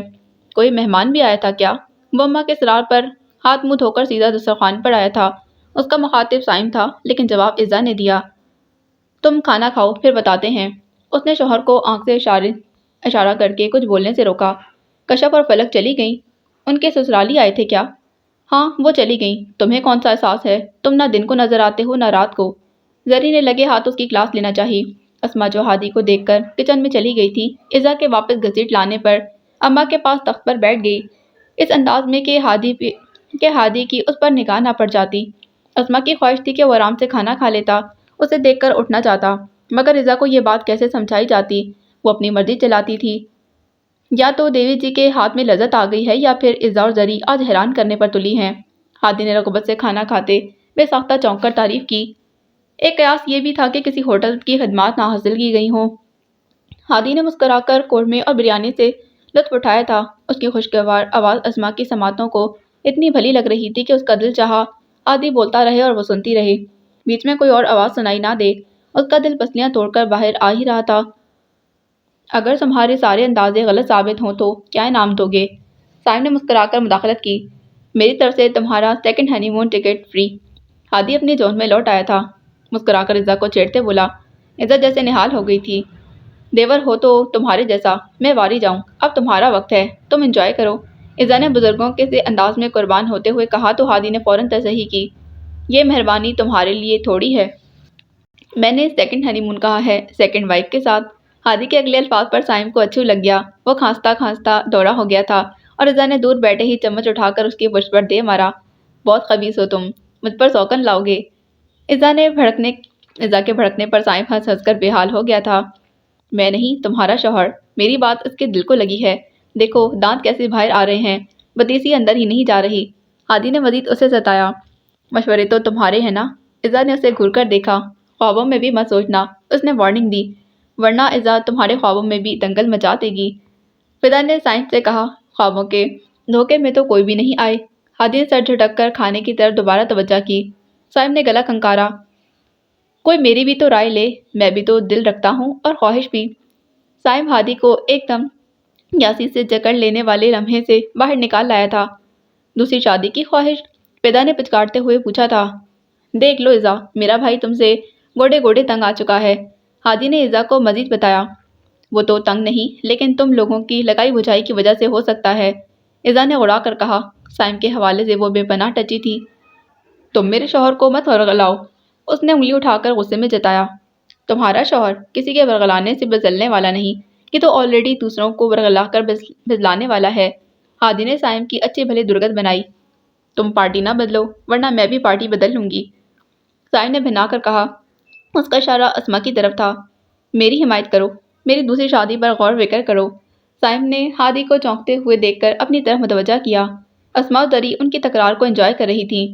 کوئی مہمان بھی آیا تھا کیا؟ وہ اماں کے اصرار پر ہاتھ منہ دھو کر سیدھا دسترخوان پر آیا تھا۔ اس کا مخاطب سائم تھا، لیکن جواب عزا نے دیا، تم کھانا کھاؤ پھر بتاتے ہیں۔ اس نے شوہر کو آنکھ سے اشارہ کر کے کچھ بولنے سے روکا۔ کشف اور فلک چلی گئیں؟ ان کے سسرالی آئے تھے کیا؟ ہاں وہ چلی گئیں، تمہیں کون سا احساس ہے؟ تم نہ دن کو نظر آتے ہو نہ رات کو۔ زری نے لگے ہاتھ اس کی کلاس لینا چاہی۔ اسما جو ہادی کو دیکھ کر کچن میں چلی گئی تھی، عزا کے واپس گھسیٹ لانے پر اماں کے پاس تخت پر بیٹھ گئی، اس انداز میں کہ ہادی کی اس پر نگاہ نہ پڑ جاتی۔ اسما کی خواہش تھی کہ وہ آرام سے کھانا کھا لیتا، اسے دیکھ کر اٹھنا چاہتا، مگر رضا کو یہ بات کیسے سمجھائی جاتی؟ وہ اپنی مرضی چلاتی تھی، یا تو دیوی جی کے ہاتھ میں لذت آ گئی ہے یا پھر عزا اور زری آج حیران کرنے پر تلی ہیں۔ ہادی نے رغبت سے کھانا کھاتے بے ساختہ چونک کر تعریف کی۔ ایک قیاس یہ بھی تھا کہ کسی ہوٹل کی خدمات نہ حاصل کی گئی ہوں۔ ہادی نے مسکرا کر قورمے اور بریانی سے لطف اٹھایا تھا۔ اس کی خوشگوار آواز اسما کی سماعتوں کو اتنی بھلی لگ رہی تھی کہ اس کا دل چاہا ہادی بولتا رہے اور وہ سنتی رہے، بیچ میں کوئی اور آواز سنائی نہ دے۔ اس کا دل پسلیاں توڑ کر باہر آ ہی رہا تھا۔ اگر تمہارے سارے اندازے غلط ثابت ہوں تو کیا انعام دو گے؟ صائم نے مسکرا کر مداخلت کی۔ میری طرف سے تمہارا سیکنڈ ہنی مون ٹکٹ فری۔ ہادی اپنی جون میں لوٹ آیا تھا، مسکرا کر عزا کو چھیڑتے بولا۔ عزا جیسے نہال ہو گئی تھی۔ دیور ہو تو تمہارے جیسا، میں واری جاؤں، اب تمہارا وقت ہے، تم انجوائے کرو۔ عزا نے بزرگوں کے سے انداز میں قربان ہوتے ہوئے کہا تو ہادی نے فوراً تصحیح کی۔ یہ مہربانی تمہارے لیے تھوڑی ہے۔ میں نے سیکنڈ ہنی مون کہا ہے، سیکنڈ وائف کے ساتھ۔ ہادی کے اگلے الفاظ پر صائم کو اچھو لگ گیا۔ وہ کھانستا کھانستا دوڑا ہو گیا تھا اور عزا نے دور بیٹھے ہی چمچ اٹھا کر اس کی پشت پر دے مارا۔ بہت خبیث ہو تم، مجھ پر سوگن لاؤ گے؟ عزا کے بھڑکنے پر صائم ہنس ہنس کر بے حال ہو گیا تھا۔ میں نہیں، تمہارا شوہر۔ میری بات اس کے دل کو لگی ہے، دیکھو دانت کیسے باہر آ رہے ہیں، بتیسی اندر ہی نہیں جا رہی۔ ہادی نے مزید اسے ستایا۔ مشورے تو تمہارے ہیں نا؟ عزا نے اسے گھور کر دیکھا۔ خوابوں میں بھی مت سوچنا، اس نے وارننگ دی، ورنہ عزا تمہارے خوابوں میں بھی دنگل مچا دے گی۔ فدا نے صائم سے کہا، خوابوں کے دھوکے میں تو کوئی بھی نہیں آئے۔ ہادی نے سر جھٹک کر کھانے کی طرف دوبارہ توجہ کی۔ صائم نے گلا کھنکارا، کوئی میری بھی تو رائے لے، میں بھی تو دل رکھتا ہوں اور خواہش بھی۔ صائم ہادی کو ایک دم یاسی سے جکڑ لینے والے لمحے سے باہر نکال لایا تھا۔ دوسری شادی کی خواہش؟ فدا نے پچکارتے ہوئے پوچھا تھا۔ دیکھ لو عزا، میرا بھائی تم سے گوڑے گوڑے تنگ آ چکا ہے۔ ہادی نے عزا کو مزید بتایا۔ وہ تو تنگ نہیں، لیکن تم لوگوں کی لگائی بجھائی کی وجہ سے ہو سکتا ہے، عزا نے اڑا کر کہا۔ صائم کے حوالے سے وہ بے پناہ ٹچی تھی۔ تم میرے شوہر کو مت ورغلاؤ، اس نے انگلی اٹھا کر غصے میں جتایا۔ تمہارا شوہر کسی کے ورغلانے سے بزلنے والا نہیں، یہ تو آلریڈی دوسروں کو ورغلا کر بزلانے والا ہے۔ ہادی نے صائم کی اچھی بھلی درگت بنائی۔ تم پارٹی نہ بدلو ورنہ میں بھی پارٹی بدل لوں گی، صائم نے بھنا کر کہا۔ اس کا اشارہ اسما کی طرف تھا۔ میری حمایت کرو، میری دوسری شادی پر غور و فکر کرو۔ صائم نے ہادی کو چونکتے ہوئے دیکھ کر اپنی طرف متوجہ کیا۔ اسما اور دری ان کی تکرار کو انجوائے کر رہی تھیں۔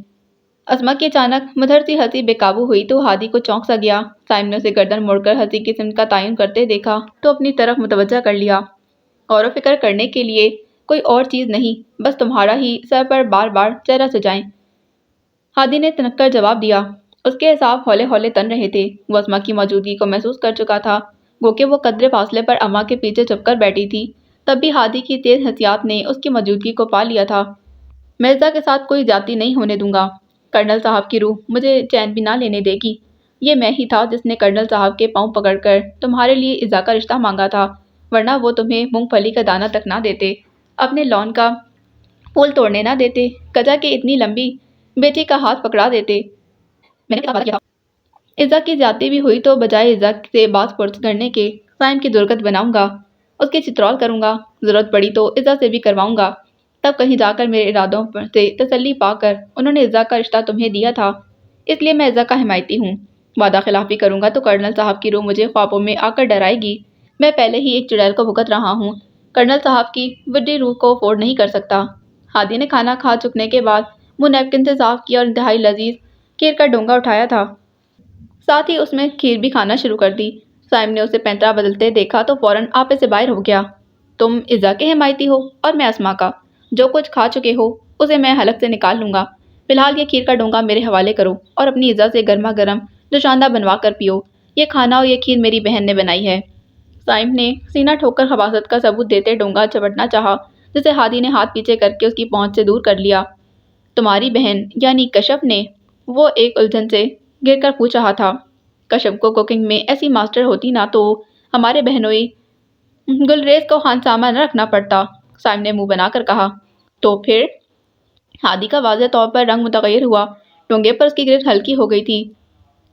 اسما کی اچانک مدھر سی ہنسی بے قابو ہوئی تو ہادی کو چونک سا گیا۔ صائم نے اسے گردن موڑ کر ہنسی کی سمت کا تعین کرتے دیکھا تو اپنی طرف متوجہ کر لیا۔ غور و فکر کرنے کے لیے کوئی اور چیز نہیں، بس تمہارا ہی سر پر بار بار چہرہ سجائیں، ہادی نے تنک کر جواب دیا۔ اس کے اعصاب ہولے ہولے تن رہے تھے۔ وہ اسما کی موجودگی کو محسوس کر چکا تھا، گو کہ وہ قدرے فاصلے پر اماں کے پیچھے چھپ کر بیٹھی تھی، تب بھی ہادی کی تیز حسیات نے اس کی موجودگی کو پا لیا تھا۔ مرزا کے ساتھ کوئی زیادتی نہیں ہونے دوں گا، کرنل صاحب کی روح مجھے چین بھی نہ لینے دے گی۔ یہ میں ہی تھا جس نے کرنل صاحب کے پاؤں پکڑ کر تمہارے لیے عزا کا رشتہ مانگا تھا، ورنہ وہ تمہیں مونگ پھلی کا دانہ تک نہ دیتے، اپنے لون کا پھول توڑنے نہ دیتے، کجا کے اتنی لمبی بیٹی کا ہاتھ پکڑا دیتے۔ میں نے وعدہ کیا تھا، عزا کی زیادتی بھی ہوئی تو بجائے عزا سے باز پرس کرنے کے صائم کی درگت بناؤں گا، اس کی چترول کروں گا، ضرورت پڑی تو عزا سے بھی کرواؤں گا، تب کہیں جا کر میرے ارادوں سے تسلی پا کر انہوں نے عزا کا رشتہ تمہیں دیا تھا، اس لیے میں عزا کا حمایتی ہوں۔ وعدہ خلافی کروں گا تو کرنل صاحب کی روح مجھے خوابوں میں آ کر ڈرائے گی۔ میں پہلے ہی ایک چڑیل کو بھگت رہا ہوں، کرنل صاحب کی وڈی روح کو افورڈ نہیں کر سکتا۔ ہادی نے کھانا کھا چکنے کے بعد منہ نیپکن سے صاف کیا اور انتہائی لذیذ کھیر کا ڈونگا اٹھایا تھا، ساتھ ہی اس میں کھیر بھی کھانا شروع کر دی۔ صائم نے اسے پینترا بدلتے دیکھا تو فوراً آپے سے باہر ہو گیا۔ تم عزا کے حمایتی ہو اور میں اسما کا، جو کچھ کھا چکے ہو اسے میں حلق سے نکال لوں گا، فی الحال یہ کھیر کا ڈونگا میرے حوالے کرو اور اپنی عزا سے گرما گرم جوشاندہ بنوا کر پیو، یہ کھانا اور یہ کھیر میری بہن نے بنائی ہے۔ صائم نے سینہ ٹھوک کر خباثت کا ثبوت دیتے ڈونگا چپٹنا چاہا، جسے ہادی نے ہاتھ پیچھے کر کے اس کی پہنچ سے دور کر لیا۔ تمہاری بہن یعنی کشف نے؟ وہ ایک الجھن سے گر کر پوچھ رہا تھا۔ کشف کو کوکنگ میں ایسی ماسٹر ہوتی نا تو ہمارے بہنوئی گلریز کو خانسامہ نہ رکھنا پڑتا، صائم نے منہ بنا کر کہا۔ تو پھر؟ ہادی کا واضح طور پر رنگ متغیر ہوا، ڈونگے پر اس کی گرفت ہلکی ہو گئی تھی۔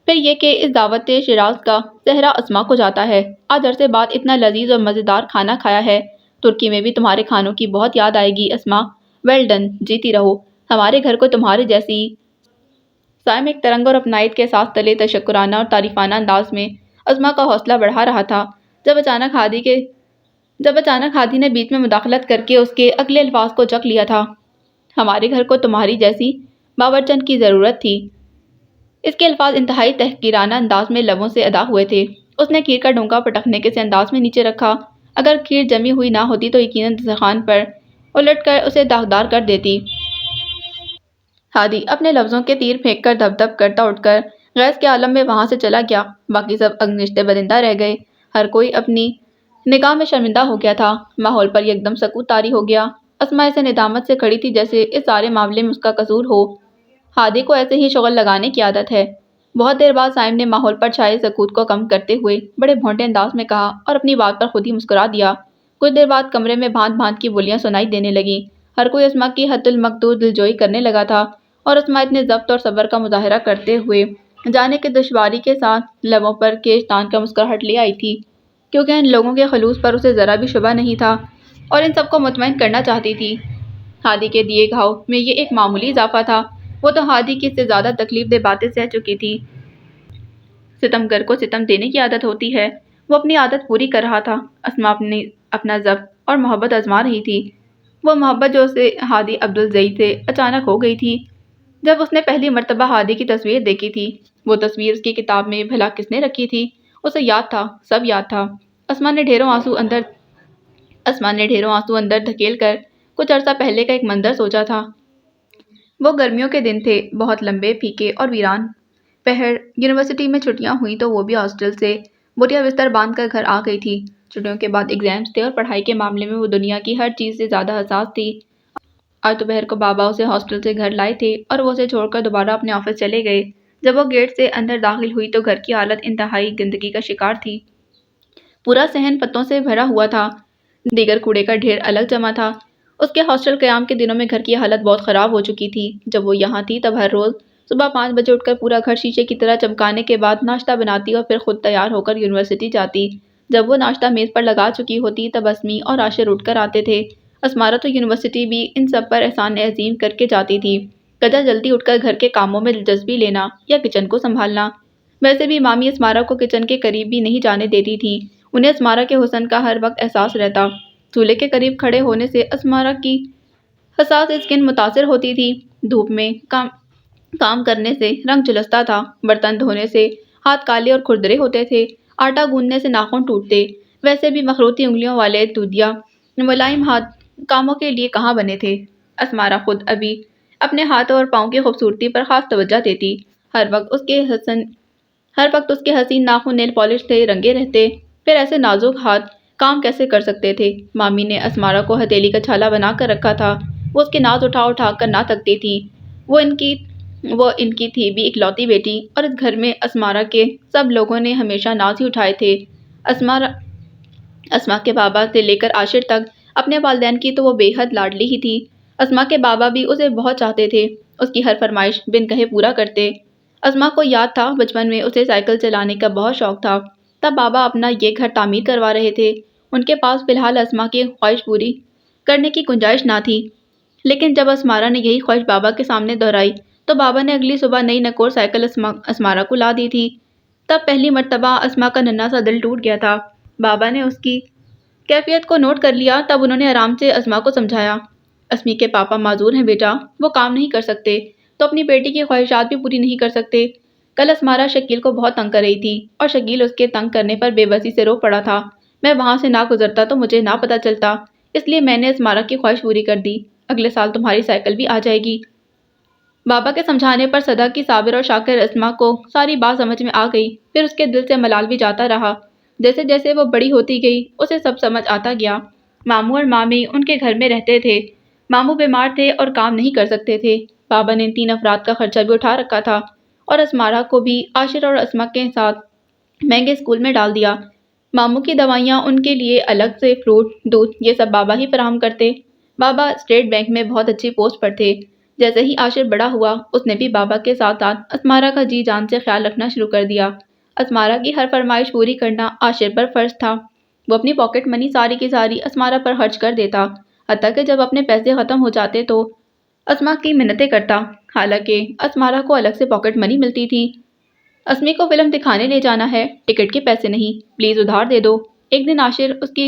پھر یہ کہ اس دعوت شیراز کا صحرا اسما کو جاتا ہے، آج عرصے بعد اتنا لذیذ اور مزیدار کھانا کھایا ہے، ترکی میں بھی تمہارے کھانوں کی بہت یاد آئے گی اسما، ویل ڈن، جیتی رہو، ہمارے گھر کو تمہارے جیسی۔ صائم ایک ترنگ اور اپنائیت کے ساتھ تلے تشکرانہ اور تعریفانہ انداز میں اسما کا حوصلہ بڑھا رہا تھا، جب اچانک ہادی کے جب اچانک ہادی نے بیچ میں مداخلت کر کے اس کے اگلے الفاظ کو جک لیا تھا۔ ہمارے گھر کو تمہاری جیسی باورچن کی ضرورت تھی۔ اس کے الفاظ انتہائی تحقیرانہ انداز میں لبوں سے ادا ہوئے تھے۔ اس نے کھیر کا ڈونگا پٹکنے کے سے انداز میں نیچے رکھا۔ اگر کھیر جمی ہوئی نہ ہوتی تو یقیناً دسترخوان پر الٹ کر اسے داغدار کر دیتی۔ ہادی اپنے لفظوں کے تیر پھینک کر دھپ دھپ کرتا اٹھ کر غیظ کے عالم میں وہاں سے چلا گیا۔ باقی سب اگنشتے بدندہ رہ گئے۔ ہر کوئی اپنی نگاہ میں شرمندہ ہو گیا تھا۔ ماحول پر یکدم سکوت طاری ہو گیا۔ اسماء ایسے ندامت سے کھڑی تھی جیسے اس سارے معاملے میں اس کا قصور ہو۔ ہادی کو ایسے ہی شغل لگانے کی عادت ہے۔ بہت دیر بعد صائم نے ماحول پر چھائے سکوت کو کم کرتے ہوئے بڑے بھونٹے انداز میں کہا اور اپنی بات پر خود ہی مسکرا دیا۔ کچھ دیر بعد کمرے میں بھانت بھانت کی بولیاں سنائی دینے لگیں۔ ہر کوئی اسماء کی حت المقدور دلجوئی کرنے لگا تھا اور اسماء اتنے ضبط اور صبر کا مظاہرہ کرتے ہوئے جانے کے دشواری کے ساتھ لبوں پر کیش تان کر مسکراہٹ لے آئی تھی، کیونکہ ان لوگوں کے خلوص پر اسے ذرا بھی شبہ نہیں تھا اور ان سب کو مطمئن کرنا چاہتی تھی۔ ہادی کے دیے گھاؤ میں یہ ایک معمولی اضافہ تھا۔ وہ تو ہادی کی اس سے زیادہ تکلیف دہ باتیں سہ چکی تھی۔ ستمگر کو ستم دینے کی عادت ہوتی ہے۔ وہ اپنی عادت پوری کر رہا تھا۔ اسماء اپنا ضبط اور محبت آزما رہی تھی۔ وہ محبت جو اسے ہادی عبدالزئی سے اچانک ہو گئی تھی جب اس نے پہلی مرتبہ ہادی کی تصویر دیکھی تھی۔ وہ تصویر اس کی کتاب میں بھلا کس نے رکھی تھی؟ اسے یاد تھا، سب یاد تھا۔ اسماء نے ڈھیروں آنسو اندر دھکیل کر کچھ عرصہ پہلے کا ایک منظر سوچا تھا۔ وہ گرمیوں کے دن تھے، بہت لمبے، پھیکے اور ویران پہر۔ یونیورسٹی میں چھٹیاں ہوئیں تو وہ بھی ہاسٹل سے بوٹیا بستر باندھ کر گھر آ گئی تھی۔ چھٹیوں کے بعد ایگزامز تھے اور پڑھائی کے معاملے میں وہ دنیا کی ہر چیز سے زیادہ حساس تھی۔ آج دوپہر کو بابا اسے ہاسٹل سے گھر لائے تھے اور وہ اسے چھوڑ کر دوبارہ اپنے آفس چلے گئے۔ جب وہ گیٹ سے اندر داخل ہوئی تو گھر کی حالت انتہائی گندگی کا شکار تھی۔ پورا صحن پتوں سے بھرا ہوا تھا، دیگر کوڑے کا ڈھیر الگ جمع تھا۔ اس کے ہاسٹل قیام کے دنوں میں گھر کی حالت بہت خراب ہو چکی تھی۔ جب وہ یہاں تھی تب ہر روز صبح 5 بجے اٹھ کر پورا گھر شیشے کی طرح چمکانے کے بعد ناشتہ بناتی اور پھر خود تیار ہو کر یونیورسٹی جاتی۔ جب وہ ناشتہ میز پر لگا چکی ہوتی تب اسمی اور عاشر اٹھ کر آتے تھے۔ اسمارا تو یونیورسٹی بھی ان سب پر احسان عظیم کر کے جاتی تھی، قدر جلدی اٹھ کر گھر کے کاموں میں دلچسپی لینا یا کچن کو سنبھالنا۔ ویسے بھی مامی اسمارا کو کچن کے قریب بھی نہیں جانے دیتی تھی۔ انہیں اسمارا کے حسن کا ہر وقت احساس رہتا۔ چولہے کے قریب کھڑے ہونے سے اسمارا کی حساس اسکن متاثر ہوتی تھی۔ دھوپ میں کام کرنے سے رنگ جھلستا تھا، برتن دھونے سے ہاتھ کالے اور کھردرے ہوتے تھے، آٹا گوندنے سے ناخن ٹوٹتے۔ ویسے بھی مخروطی انگلیوں والے دودیا ملائم ہاتھ کاموں کے لیے کہاں بنے تھے؟ اسمارا خود ابھی اپنے ہاتھوں اور پاؤں کی خوبصورتی پر خاص توجہ دیتی۔ ہر وقت اس کے حسین ناخن نیل پالش سے رنگے رہتے، پھر ایسے نازک ہاتھ کام کیسے کر سکتے تھے؟ مامی نے اسمارا کو ہتھیلی کا چھالا بنا کر رکھا تھا۔ وہ اس کے ناز اٹھا اٹھا کر نہ تکتی تھی۔ وہ ان کی تھی بھی اکلوتی بیٹی اور اس گھر میں اسمارا کے سب لوگوں نے ہمیشہ ناز ہی اٹھائے تھے۔ اسماء کے بابا سے لے کر عاشر تک اپنے والدین کی تو وہ بے حد لاڈلی ہی تھی۔ اسماء کے بابا بھی اسے بہت چاہتے تھے، اس کی ہر فرمائش بن کہے پورا کرتے۔ اسماء کو یاد تھا بچپن میں اسے سائیکل چلانے کا بہت شوق تھا۔ تب بابا اپنا یہ گھر تعمیر کروا رہے تھے۔ ان کے پاس فی الحال اسماء کی خواہش پوری کرنے کی گنجائش نہ تھی، لیکن جب اسمارا نے یہی خواہش بابا کے سامنے دہرائی تو بابا نے اگلی صبح نئی نکور سائیکل اسمارا کو لا دی تھی۔ تب پہلی مرتبہ اسماء کا ننھا سا دل ٹوٹ گیا تھا۔ بابا نے اس کی کیفیت کو نوٹ کر لیا، تب انہوں نے آرام سے اسماء کو سمجھایا، اسمی کے پاپا معذور ہیں بیٹا، وہ کام نہیں کر سکتے تو اپنی بیٹی کی خواہشات بھی پوری نہیں کر سکتے۔ کل اسمارا شکیل کو بہت تنگ کر رہی تھی اور شکیل اس کے تنگ کرنے پر بے بسی سے رو پڑا تھا۔ میں وہاں سے نہ گزرتا تو مجھے نہ پتہ چلتا، اس لیے میں نے اسمارا کی خواہش پوری کر دی۔ اگلے سال تمہاری سائیکل بھی آ جائے گی۔ بابا کے سمجھانے پر صدق کی صابر اور شاکر اسماء کو ساری بات سمجھ میں آ گئی، پھر اس کے دل سے ملال بھی جاتا رہا۔ جیسے جیسے وہ بڑی ہوتی گئی اسے سب سمجھ آتا گیا۔ ماموں اور مامی ان کے گھر میں رہتے تھے۔ ماموں بیمار تھے اور کام نہیں کر سکتے تھے۔ بابا نے 3 افراد کا خرچہ بھی اٹھا رکھا تھا اور اسمارا کو بھی عاشر اور اسماء کے ساتھ مہنگے اسکول میں ڈال دیا۔ ماموں کی دوائیاں، ان کے لیے الگ سے فروٹ، دودھ، یہ سب بابا ہی فراہم کرتے۔ بابا اسٹیٹ بینک میں بہت اچھی پوسٹ پر تھے۔ جیسے ہی عاشر بڑا ہوا اس نے بھی بابا کے ساتھ ساتھ اسمارا کا جی جان سے خیال رکھنا شروع کر دیا۔ اسمارا کی ہر فرمائش پوری کرنا عاشر پر فرض تھا۔ وہ اپنی پاکٹ منی ساری کی ساری اسمارا پر خرچ کر دیتا، حتیٰ کہ جب اپنے پیسے ختم ہو جاتے تو اسماء کی منتیں کرتا، حالانکہ اسمارا کو الگ سے پاکٹ منی ملتی تھی۔ اسمی کو فلم دکھانے لے جانا ہے، ٹکٹ کے پیسے نہیں، پلیز ادھار دے دو۔ ایک دن عاشر اس کی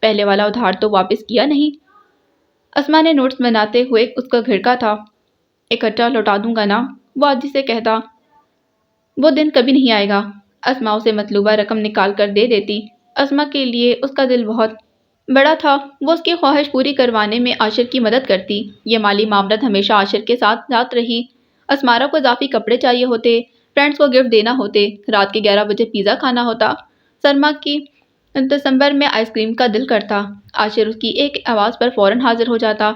پہلے والا ادھار تو واپس کیا نہیں؟ اسما نے نوٹس بناتے ہوئے اس کو گھڑکا تھا۔ اکٹھا لوٹا دوں گا نا، وہ عاجزی سے کہتا۔ وہ دن کبھی نہیں آئے گا۔ اسما اسے مطلوبہ رقم نکال کر دے دیتی۔ اسما کے لیے اس کا دل بہت بڑا تھا، وہ اس کی خواہش پوری کروانے میں عاشر کی مدد کرتی۔ یہ مالی معاملات ہمیشہ عاشر کے ساتھ رہی۔ اسمارا کو اضافی کپڑے چاہیے ہوتے، فرینڈز کو گفٹ دینا ہوتے، رات کے 11 بجے پیزا کھانا ہوتا، سرما کی دسمبر میں آئس کریم کا دل کرتا، عاشر اس کی ایک آواز پر فوراً حاضر ہو جاتا۔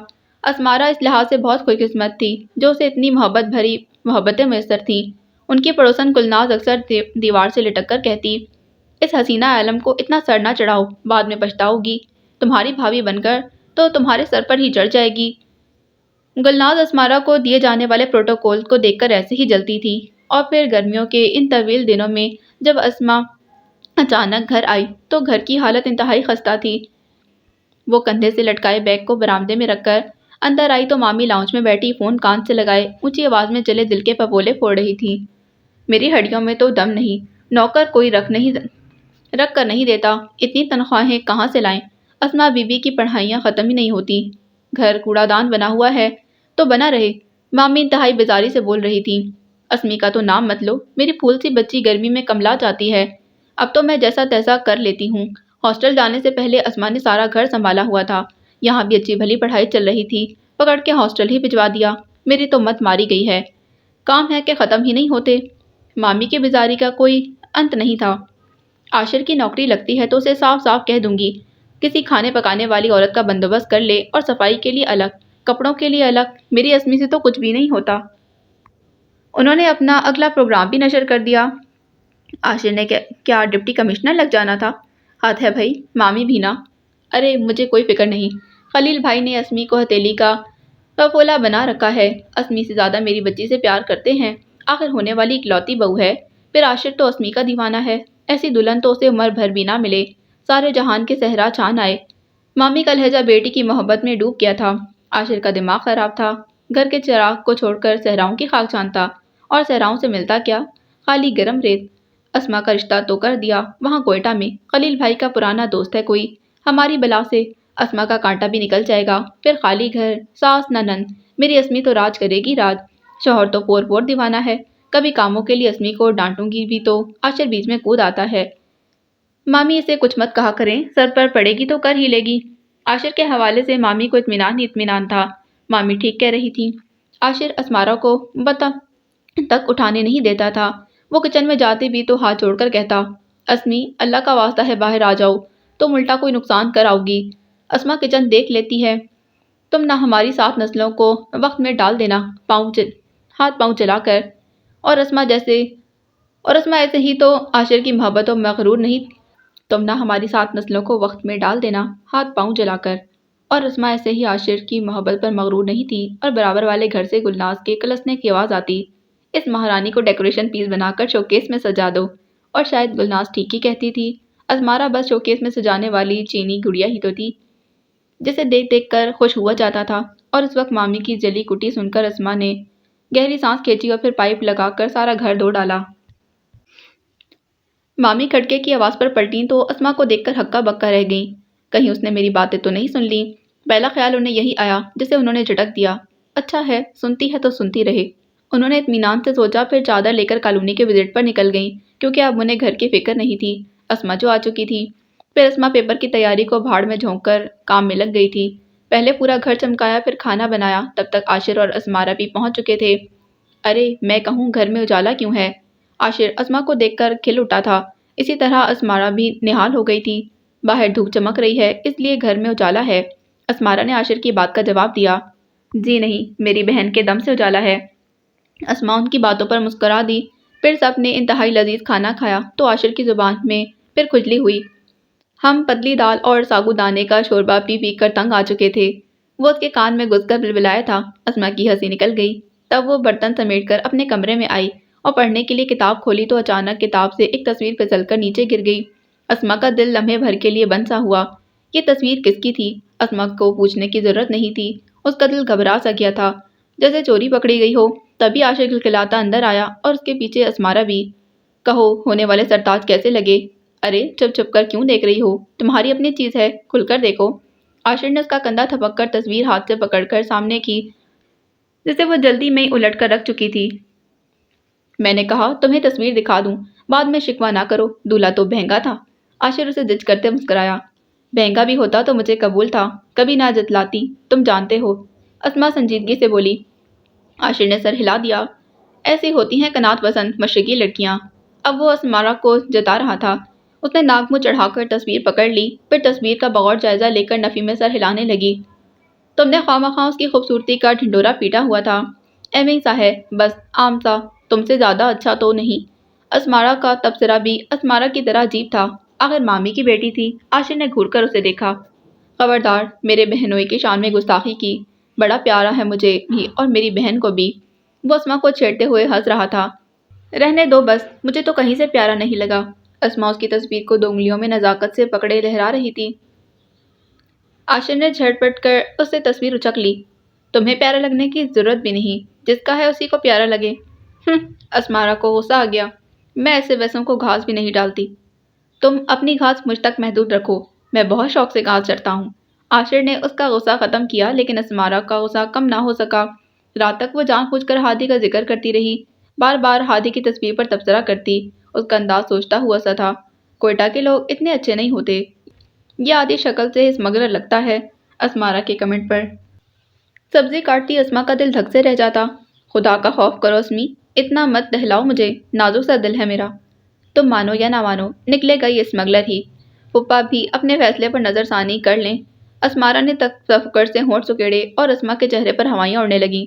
اسمارا اس لحاظ سے بہت خوش قسمت تھی جو اسے اتنی محبت بھری محبتیں میسر تھیں۔ ان کی پڑوسن گلناز اکثر دیوار سے لٹک کر کہتی، اس حسینہ عالم کو اتنا سر نہ چڑھاؤ، بعد میں پچھتاؤ گی، تمہاری بھابھی بن کر تو تمہارے سر پر ہی چڑھ جائے گی۔ گلناز اسمارا کو دیے جانے والے پروٹوکول کو دیکھ کر ایسے ہی جلتی تھی، اور پھر گرمیوں کے ان طویل دنوں میں جب اسما اچانک گھر آئی تو گھر کی حالت انتہائی خستہ تھی۔ وہ کندھے سے لٹکائے بیگ کو برآمدے میں رکھ کر اندر آئی تو مامی لاؤنج میں بیٹھی فون کان سے لگائے اونچی آواز میں چلے دل کے پپولے پھوڑ رہی تھی۔ میری ہڈیوں میں تو دم نہیں، نوکر کوئی رکھ کر نہیں دیتا، اتنی تنخواہیں کہاں سے لائیں؟ اسما بی بی کی پڑھائیاں ختم ہی نہیں ہوتی، گھر کوڑا دان بنا ہوا ہے تو بنا رہے، مامی انتہائی بیزاری سے بول رہی تھی۔ اسمی کا تو نام مت لو، میری پھول سی بچی گرمی میں کملا جاتی ہے، اب تو میں جیسا تیسا کر لیتی ہوں۔ ہاسٹل جانے سے پہلے اسما نے سارا گھر سنبھالا ہوا تھا، یہاں بھی اچھی بھلی پڑھائی چل رہی تھی، پکڑ کے ہاسٹل ہی بھجوا دیا، میری تو مت ماری گئی ہے، کام ہے کہ ختم ہی نہیں ہوتے۔ مامی کی بیزاری کا کوئی انت نہیں تھا۔ عاشر کی نوکری لگتی ہے تو اسے صاف صاف کہہ دوں گی، کسی کھانے پکانے والی عورت کا بندوبست کر لے، اور صفائی کے لیے الگ، کپڑوں کے لیے الگ، میری اسمی سے تو کچھ بھی نہیں ہوتا۔ انہوں نے اپنا اگلا پروگرام بھی نشر کر دیا۔ عاشر نے کیا ڈپٹی کمشنر لگ جانا تھا؟ حد ہے بھائی، مامی بھی نا۔ ارے مجھے کوئی فکر نہیں، خلیل بھائی نے اسمی کو ہتھیلی کا پپولا بنا رکھا ہے، اسمی سے زیادہ میری بچی سے پیار کرتے ہیں، آخر ہونے والی اکلوتی بہو ہے، پھر عاشر تو اسمی کا دیوانہ ہے، ایسی دلہن تو اسے عمر بھر بھی نہ ملے، سارے جہان کے صحرا چھان آئے۔ مامی کا لہجہ بیٹی کی محبت میں ڈوب گیا تھا۔ عاشر کا دماغ خراب تھا، گھر کے چراغ کو چھوڑ کر صحراؤں کی خاک چھانتا، اور صحراؤں سے ملتا کیا؟ خالی گرم ریت۔ اسما کا رشتہ تو کر دیا وہاں کوئٹہ میں، خلیل بھائی کا پرانا دوست ہے کوئی، ہماری بلا سے اسما کا کانٹا بھی نکل جائے گا، پھر خالی گھر، ساس نہ نند، میری اسمی تو راج کرے گی راج۔ شوہر تو پور دیوانہ ہے، کبھی کاموں کے لیے اسمی کو ڈانٹوں گی بھی تو عاشر بیچ میں کود آتا ہے، مامی اسے کچھ مت کہا کریں، سر پر پڑے گی تو کر ہی لے گی۔ عاشر کے حوالے سے مامی کو اطمینان ہی اطمینان تھا، مامی ٹھیک کہہ رہی تھی۔ عاشر اسمارا کو بتا تک اٹھانے نہیں دیتا تھا، وہ کچن میں جاتے بھی تو ہاتھ جوڑ کر کہتا، اسمی اللہ کا واسطہ ہے باہر آ جاؤ، تم الٹا کوئی نقصان کر آؤ گی۔ اسما کچن دیکھ لیتی ہے، تم نہ ہماری 7 نسلوں کو وقت میں ڈال دینا، ہاتھ پاؤں چلا کر، اور اسما ایسے ہی تو عاشر کی محبت و مغرور نہیں، تم نہ ہماری 7 نسلوں کو وقت میں ڈال دینا، ہاتھ پاؤں جلا کر، اور اسما ایسے ہی عاشر کی محبت پر مغرور نہیں تھی، اور برابر والے گھر سے گلناز کے کلسنے کی آواز آتی، اس مہارانی کو ڈیکوریشن پیس بنا کر شوکیس میں سجا دو، اور شاید گلناز ٹھیک ہی کہتی تھی، اسمارا بس شوکیس میں سجانے والی چینی گڑیا ہی تو تھی، جسے دیکھ دیکھ کر خوش ہوا جاتا تھا، اور اس وقت مامی کی جلی کٹی سن کر اسما نے گہری سانس کھینچی اور پھر پائپ لگا کر سارا گھر دھو ڈالا۔ مامی کھڑکے کی آواز پر پلٹیں تو اسما کو دیکھ کر ہکا بکا رہ گئیں، کہیں اس نے میری باتیں تو نہیں سن لیں، پہلا خیال انہیں یہی آیا جسے انہوں نے جھٹک دیا، اچھا ہے سنتی ہے تو سنتی رہے۔ انہوں نے اطمینان سے سوچا، پھر چادر لے کر کالونی کے وزٹ پر نکل گئیں، کیونکہ اب انہیں گھر کی فکر نہیں تھی، اسما جو آ چکی تھی۔ پھر اسما پیپر کی تیاری کو بھاڑ میں جھونک کر کام میں لگ گئی تھی، پہلے پورا گھر چمکایا پھر کھانا بنایا، تب تک عاشر اور اسمارا بھی پہنچ چکے تھے۔ ارے میں کہوں گھر میں اجالا کیوں ہے؟ عاشر اسما کو دیکھ کر کھل اٹھا تھا، اسی طرح اسمارا بھی نہال ہو گئی تھی، باہر دھوپ چمک رہی ہے اس لیے گھر میں اجالا ہے۔ اسمارا نے عاشر کی بات کا جواب دیا، جی نہیں، میری بہن کے دم سے اجالا ہے۔ اسما ان کی باتوں پر مسکرا دی، پھر سب نے انتہائی لذیذ کھانا کھایا تو عاشر کی زبان میں پھر کھجلی ہوئی۔ ہم پتلی دال اور ساگو دانے کا شوربہ پی پی کر تنگ آ چکے تھے، وہ اس کے کان میں گھس کر بلبلایا تھا۔ اسما کی ہنسی نکل گئی، تب وہ برتن سمیٹ کر اپنے کمرے میں آئی اور پڑھنے کے لیے کتاب کھولی تو اچانک کتاب سے ایک تصویر پھسل کر نیچے گر گئی۔ اسما کا دل لمحے بھر کے لیے بند سا ہوا، یہ تصویر کس کی تھی؟ اسما کو پوچھنے کی ضرورت نہیں تھی، اس کا دل گھبرا سا گیا تھا جیسے چوری پکڑی گئی ہو۔ تبھی عاشق کھلکھلاتا اندر آیا اور اس کے پیچھے اسمارا بھی۔ کہو ہونے والے سرتاج کیسے لگے؟ ارے چپ چھپ کر کیوں دیکھ رہی ہو؟ تمہاری اپنی چیز ہے، کھل کر دیکھو۔ عاشر نے اس کا کندھا تھپک کر تصویر ہاتھ سے پکڑ کر سامنے کی، جسے وہ جلدی میں الٹ کر رکھ چکی تھی۔ میں نے کہا تمہیں تصویر دکھا دوں، بعد میں شکوہ نہ کرو، دولہا تو بہنگا تھا۔ عاشر اسے جج کرتے مسکرایا۔ بہنگا بھی ہوتا تو مجھے قبول تھا، کبھی نہ جتلاتی، تم جانتے ہو، اسما سنجیدگی سے بولی۔ عاشر نے سر ہلا دیا۔ ایسی ہوتی ہیں قناعت پسند مشرقی لڑکیاں۔ اب وہ اسمارا کو جتا رہا تھا۔ اس نے ناک منہ چڑھا کر تصویر پکڑ لی، پھر تصویر کا بغور جائزہ لے کر نفی میں سر ہلانے لگی۔ تم نے خواہ اس کی خوبصورتی کا ڈھنڈورا پیٹا ہوا تھا، ایویں سا ہے، بس عام سا، تم سے زیادہ اچھا تو نہیں۔ اسمارا کا تبصرہ بھی اسمارا کی طرح عجیب تھا، آخر مامی کی بیٹی تھی۔ عاشر نے گھور کر اسے دیکھا۔ خبردار میرے بہنوئی کی شان میں گستاخی کی، بڑا پیارا ہے مجھے بھی اور میری بہن کو بھی۔ وہ اسما کو چھیڑتے ہوئے ہنس رہا تھا۔ رہنے دو بس، مجھے تو کہیں سے پیارا نہیں لگا۔ اسما اس کی تصویر کو 2 انگلیوں میں نزاکت سے پکڑے لہرا رہی تھی۔ عاشر نے جھٹ پٹ کر اس سے تصویر اچک لی۔ تمہیں پیارا لگنے کی ضرورت بھی نہیں، جس کا ہے اسی کو پیارا لگے۔ اسمارا کو غصہ آ گیا۔ میں ایسے ویسوں کو گھاس بھی نہیں ڈالتی۔ تم اپنی گھاس مجھ تک محدود رکھو، میں بہت شوق سے گھاس چرتا ہوں۔ عاشر نے اس کا غصہ ختم کیا، لیکن اسمارا کا غصہ کم نہ ہو سکا۔ رات تک وہ جان بوجھ کر ہادی کا ذکر کرتی رہی، بار بار ہادی کی تصویر پر تبصرہ کرتی۔ اس کا انداز سوچتا ہوا سا تھا، کوئٹہ کے لوگ اتنے اچھے نہیں ہوتے۔ یہ عادی شکل سے اسمگلر لگتا ہے۔ اسمارا کے کمنٹ پر سبزی کاٹتی اسما کا دل دھک سے رہ جاتا۔ خدا کا خوف کرو اسمی، اتنا مت دہلاؤ مجھے، نازک سا دل ہے میرا۔ تم مانو یا نہ مانو، نکلے گا یہ اسمگلر ہی۔ پپا بھی اپنے فیصلے پر نظر ثانی کر لیں۔ اسمارا نے تفکر سے ہونٹ سکیڑے اور اسما کے چہرے پر ہوائیاں اڑنے لگیں۔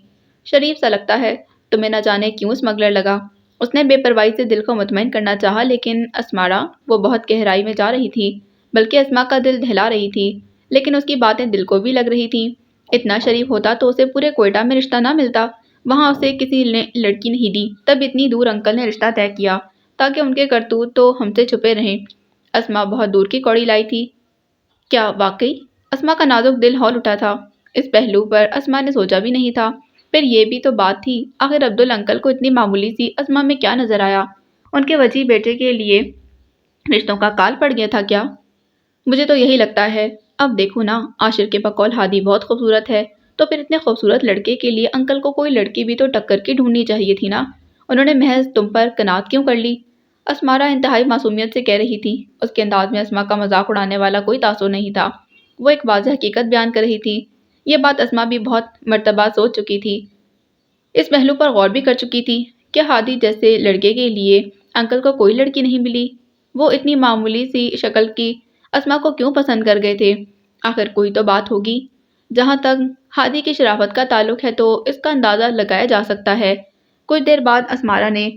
شریف سا لگتا ہے، تمہیں نہ جانے کیوں اسمگلر لگا۔ اس نے بے پرواہی سے دل کو مطمئن کرنا چاہا، لیکن اسمارا وہ بہت گہرائی میں جا رہی تھی، بلکہ اسما کا دل دہلا رہی تھی، لیکن اس کی باتیں دل کو بھی لگ رہی تھیں۔ اتنا شریف ہوتا تو اسے پورے کوئٹہ میں رشتہ نہ ملتا، وہاں اسے کسی نے لڑکی نہیں دی، تب اتنی دور انکل نے رشتہ طے کیا تاکہ ان کے کرتوت تو ہم سے چھپے رہیں۔ اسما بہت دور کی کوڑی لائی تھی۔ کیا واقعی؟ اسما کا نازک دل ہول اٹھا تھا۔ اس پہلو پر اسما نے سوچا بھی نہیں تھا۔ پھر یہ بھی تو بات تھی، آخر عبدل انکل کو اتنی معمولی سی اسما میں کیا نظر آیا؟ ان کے وجیح بیٹے کے لیے رشتوں کا کال پڑ گیا تھا کیا؟ مجھے تو یہی لگتا ہے۔ اب دیکھو نا، عاشر کے بقول ہادی بہت خوبصورت ہے، تو پھر اتنے خوبصورت لڑکے کے لیے انکل کو کوئی لڑکی بھی تو ٹکر کی ڈھونڈنی چاہیے تھی نا، انہوں نے محض تم پر قناعت کیوں کر لی؟ اسمارا انتہائی معصومیت سے کہہ رہی تھی۔ اس کے انداز میں اسما کا مذاق اڑانے والا کوئی تاثر نہیں تھا، وہ ایک واضح حقیقت بیان کر رہی تھی۔ یہ بات اسما بھی بہت مرتبہ سوچ چکی تھی، اس پہلو پر غور بھی کر چکی تھی کہ ہادی جیسے لڑکے کے لیے انکل کو کوئی لڑکی نہیں ملی، وہ اتنی معمولی سی شکل کی اسما کو کیوں پسند کر گئے تھے؟ آخر کوئی تو بات ہوگی۔ جہاں تک ہادی کی شرافت کا تعلق ہے تو اس کا اندازہ لگایا جا سکتا ہے۔ کچھ دیر بعد اسمارا نے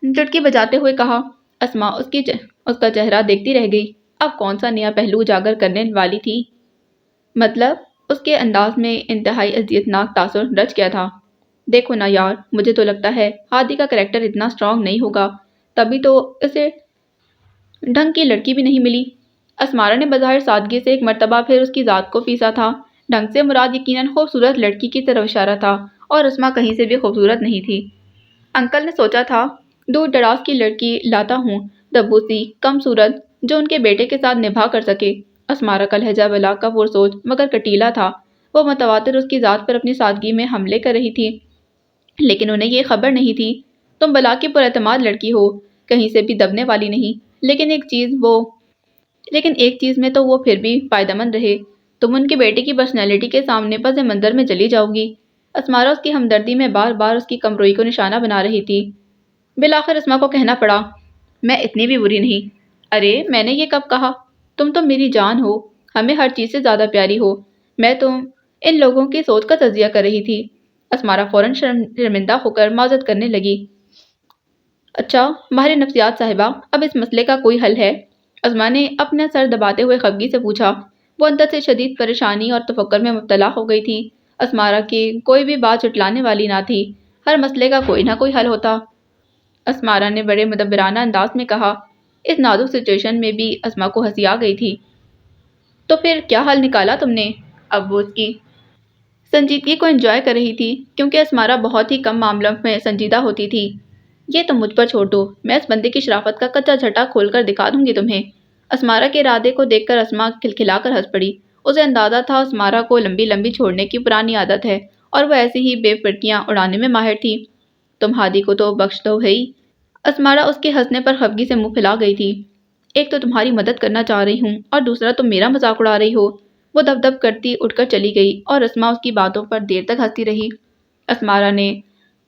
چٹکی بجاتے ہوئے کہا۔ اسما اس کا چہرہ دیکھتی رہ گئی۔ اب کون سا نیا پہلو اجاگر کرنے والی تھی؟ مطلب اس کے انداز میں انتہائی اذیتناک تاثر رچ گیا تھا۔ دیکھو نا یار، مجھے تو لگتا ہے ہادی کا کریکٹر اتنا سٹرونگ نہیں ہوگا، تبھی تو اسے ڈھنگ کی لڑکی بھی نہیں ملی۔ اسمارا نے بظاہر سادگی سے ایک مرتبہ پھر اس کی ذات کو پیسا تھا۔ ڈھنگ سے مراد یقیناً خوبصورت لڑکی کی طرف اشارہ تھا، اور اسما کہیں سے بھی خوبصورت نہیں تھی۔ انکل نے سوچا تھا دور دراز کی لڑکی لاتا ہوں، دبو سی، کم صورت، جو ان کے بیٹے کے ساتھ نبھا کر سکے۔ اسمارا کا لہجہ بلا کا پرسوچ مگر کٹیلا تھا، وہ متواتر اس کی ذات پر اپنی سادگی میں حملے کر رہی تھی، لیکن انہیں یہ خبر نہیں تھی۔ تم بلا کی پراعتماد لڑکی ہو، کہیں سے بھی دبنے والی نہیں، لیکن ایک چیز میں تو وہ پھر بھی فائدہ مند رہے، تم ان کے بیٹے کی پرسنالٹی کے سامنے پس منظر میں چلی جاؤ گی۔ اسمارا اس کی ہمدردی میں بار بار اس کی کمزوری کو نشانہ بنا رہی تھی۔ بالآخر اسما کو کہنا پڑا، میں اتنی بھی بری نہیں۔ ارے میں نے یہ کب کہا؟ تم تو میری جان ہو، ہمیں ہر چیز سے زیادہ پیاری ہو، میں تو ان لوگوں کی سوچ کا تجزیہ کر رہی تھی۔ اسمارا فوراً شرمندہ ہو کر معذرت کرنے لگی۔ اچھا ماہر نفسیات صاحبہ، اب اس مسئلے کا کوئی حل ہے؟ اسما نے اپنا سر دباتے ہوئے خفگی سے پوچھا۔ وہ اندر سے شدید پریشانی اور تفکر میں مبتلا ہو گئی تھی۔ اسمارا کی کوئی بھی بات جھٹلانے والی نہ تھی، ہر مسئلے کا کوئی نہ کوئی حل ہوتا۔ اسمارا نے بڑے مدبرانہ انداز میں کہا۔ اس نازک سچویشن میں بھی اسما کو ہنسی آ گئی تھی۔ تو پھر کیا حل نکالا تم نے؟ اب وہ اس کی سنجیدگی کو انجوائے کر رہی تھی، کیونکہ اسمارا بہت ہی کم معاملوں میں سنجیدہ ہوتی تھی۔ یہ تم مجھ پر چھوڑ دو، میں اس بندے کی شرافت کا کچا جھٹا کھول کر دکھا دوں گی تمہیں۔ اسمارا کے ارادے کو دیکھ کر اسما کھلکھلا کر ہنس پڑی۔ اسے اندازہ تھا اسمارا کو لمبی لمبی چھوڑنے کی پرانی عادت ہے اور وہ ایسی ہی بے پرکیاں اڑانے میں ماہر تھی۔ تم ہادی کو تو بخش دو بھئی۔ اسمارا اس کے ہنسنے پر خفگی سے منہ پھیلا گئی تھی۔ ایک تو تمہاری مدد کرنا چاہ رہی ہوں اور دوسرا تم میرا مذاق اڑا رہی ہو۔ وہ دب دب کرتی اٹھ کر چلی گئی اور اسما اس کی باتوں پر دیر تک ہنستی رہی۔ اسمارا نے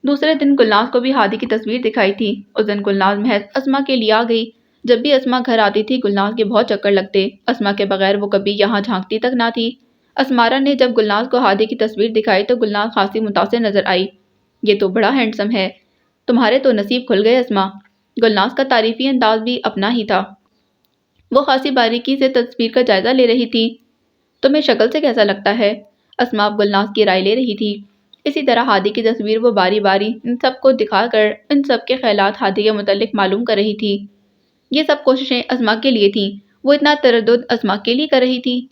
دوسرے دن گلناز کو بھی ہادی کی تصویر دکھائی تھی۔ اس دن گلناز محض اسما کے لیے آ گئی۔ جب بھی اسما گھر آتی تھی گلناز کے بہت چکر لگتے۔ اسما کے بغیر وہ کبھی یہاں جھانکتی تک نہ تھی۔ اسمارا نے جب گلناز کو ہادی کی تصویر دکھائی تو گلناز خاصی متاثر نظر آئی۔ یہ تو بڑا ہینڈسم ہے، تمہارے تو نصیب کھل گئے اسما۔ گلناز کا تعریفی انداز بھی اپنا ہی تھا۔ وہ خاصی باریکی سے تصویر کا جائزہ لے رہی تھی۔ تمہیں شکل سے کیسا لگتا ہے؟ اسما اب گلناز کی رائے لے رہی تھی۔ اسی طرح ہادی کی تصویر وہ باری باری ان سب کو دکھا کر ان سب کے خیالات ہادی کے متعلق معلوم کر رہی تھی۔ یہ سب کوششیں اسما کے لیے تھیں۔ وہ اتنا تردد اسما کے لیے کر رہی تھی،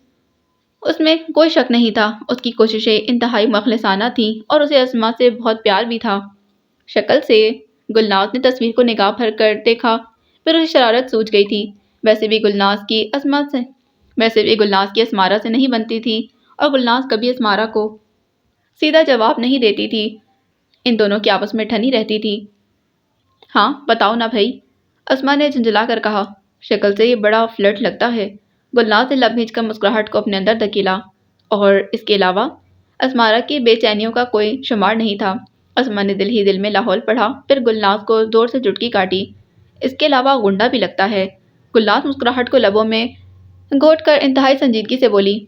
اس میں کوئی شک نہیں تھا۔ اس کی کوششیں انتہائی مخلصانہ تھیں اور اسے اسما سے بہت پیار بھی تھا۔ شکل سے گلناز نے تصویر کو نگاہ بھر کر دیکھا، پھر اسے شرارت سوچ گئی تھی۔ ویسے بھی گلناز کی اسمارا سے نہیں بنتی تھی اور گلناز کبھی اسمارا کو سیدھا جواب نہیں دیتی تھی۔ ان دونوں کی آپس میں ٹھنی رہتی تھی۔ ہاں بتاؤ نا بھائی، اسما نے جھنجھلا کر کہا۔ شکل سے یہ بڑا فلرٹ لگتا ہے۔ گلناز نے لب بھیج کر مسکراہٹ کو اپنے اندر دھکیلا۔ اور اس کے علاوہ اسمارا کی بے چینیوں کا کوئی شمار نہیں تھا۔ اسما نے دل ہی دل میں لاحول پڑھا، پھر گلناز کو زور سے چٹکی کاٹی۔ اس کے علاوہ غنڈہ بھی لگتا ہے۔ گلناز مسکراہٹ کو لبوں میں گھونٹ کر انتہائی سنجیدگی سے بولی۔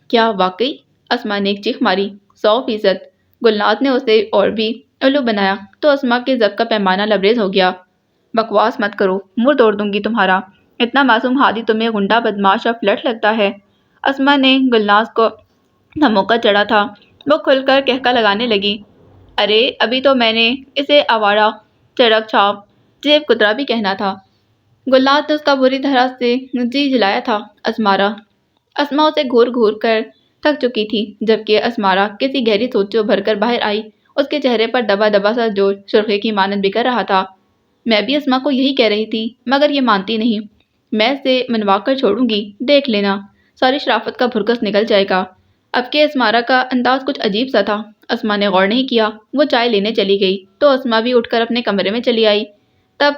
کیا واقعی؟ اسما نے ایک چیخ ماری۔ 100%۔ گلناز نے اسے اور بھی الو بنایا تو اسما کے ضبط کا پیمانہ لبریز ہو گیا۔ بکواس مت کرو، منہ توڑ دوں گی تمہارا۔ اتنا معصوم ہادی تمہیں غنڈہ، بدماش اور فلرٹ لگتا ہے؟ اسما نے گلناز کو دھموکا چڑھا تھا۔ وہ کھل کر کہکا لگانے لگی۔ ارے ابھی تو میں نے اسے آوارہ، چڑک چھاپ، جیب کترا بھی کہنا تھا۔ گلناز نے اس کا بری طرح سے جی جلایا تھا۔ اسما اسے گھور گھور کر تھک چکی تھی، جبکہ اسمارا کسی گہری سوچ سے ابھر کر باہر آئی۔ اس کے چہرے پر دبا دبا سا جوش سرخی کی مانند بکھر رہا تھا۔ میں بھی اسما کو یہی کہہ رہی تھی، مگر یہ مانتی نہیں۔ میں اسے منوا کر چھوڑوں گی، دیکھ لینا، ساری شرافت کا بھرکس نکل جائے گا۔ اب کہ اسمارا کا انداز کچھ عجیب سا تھا۔ اسما نے غور نہیں کیا۔ وہ چائے لینے چلی گئی تو اسما بھی اٹھ کر اپنے کمرے میں چلی آئی۔ تب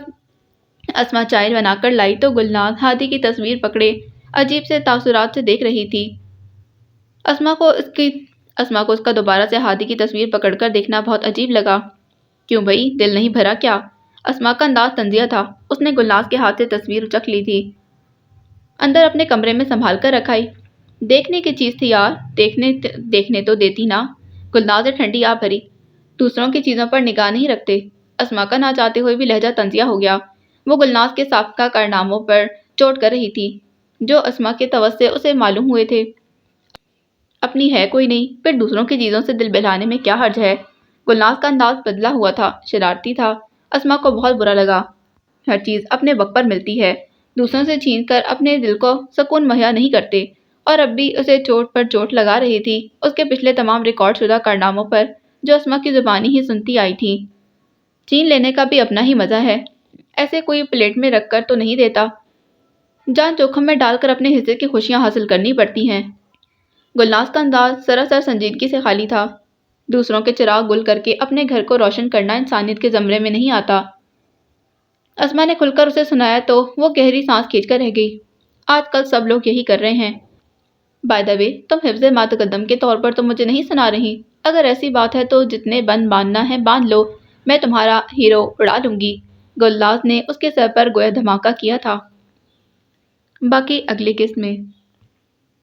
اسما چائے بنا کر لائی تو گلناز ہادی کی تصویر پکڑے عجیب سے تاثرات سے دیکھ رہی تھی۔ اسما کو اس کا دوبارہ سے ہادی کی تصویر پکڑ کر دیکھنا بہت عجیب لگا۔ کیوں بھئی، دل نہیں بھرا کیا؟ اسما کا انداز طنزیہ تھا۔ اس نے گلناز کے ہاتھ سے تصویر اچک لی تھی، اندر اپنے کمرے میں سنبھال کر رکھائی۔ دیکھنے کی چیز تھی یار، دیکھنے تو دیتی نا۔ گلناز نے ٹھنڈی آہ بھری۔ دوسروں کی چیزوں پر نگاہ نہیں رکھتے۔ اسما کا نہ چاہتے ہوئے بھی لہجہ طنزیہ ہو گیا۔ وہ گلناز کے سابقہ کارناموں پر چوٹ کر رہی تھی، جو اسما کے توسط اسے معلوم ہوئے تھے۔ اپنی ہے کوئی نہیں، پھر دوسروں کی چیزوں سے دل بہلانے میں کیا حرج ہے؟ گلناز کا انداز بدلا ہوا تھا، شرارتی تھا۔ اسما کو بہت برا لگا۔ ہر چیز اپنے وقت پر ملتی ہے، دوسروں سے چھین کر اپنے دل کو سکون مہیا نہیں کرتے۔ اور اب بھی اسے چوٹ پر چوٹ لگا رہی تھی، اس کے پچھلے تمام ریکارڈ شدہ کارناموں پر جو اسما کی زبانی ہی سنتی آئی تھی۔ چھین لینے کا بھی اپنا ہی مزہ ہے، ایسے کوئی پلیٹ میں رکھ کر تو نہیں دیتا، جان جوکھم میں ڈال کر اپنے حصے کی خوشیاں حاصل کرنی پڑتی ہیں۔ گلناز کا انداز سراسر سنجیدگی سے خالی تھا۔ دوسروں کے چراغ گل کر کے اپنے گھر کو روشن کرنا انسانیت کے زمرے میں نہیں آتا۔ اسما نے کھل کر اسے سنایا تو وہ گہری سانس کھینچ کر رہ گئی۔ آج کل سب لوگ یہی کر رہے ہیں۔ بائی دا وے، تم حفظ ما تقدم کے طور پر تو مجھے نہیں سنا رہی؟ اگر ایسی بات ہے تو جتنے بند باندھنا ہے باندھ لو، میں تمہارا ہیرو اڑا لوں گی۔ گلناز نے اس کے سر پر گویا دھماکہ کیا تھا۔ باقی اگلی قسط میں۔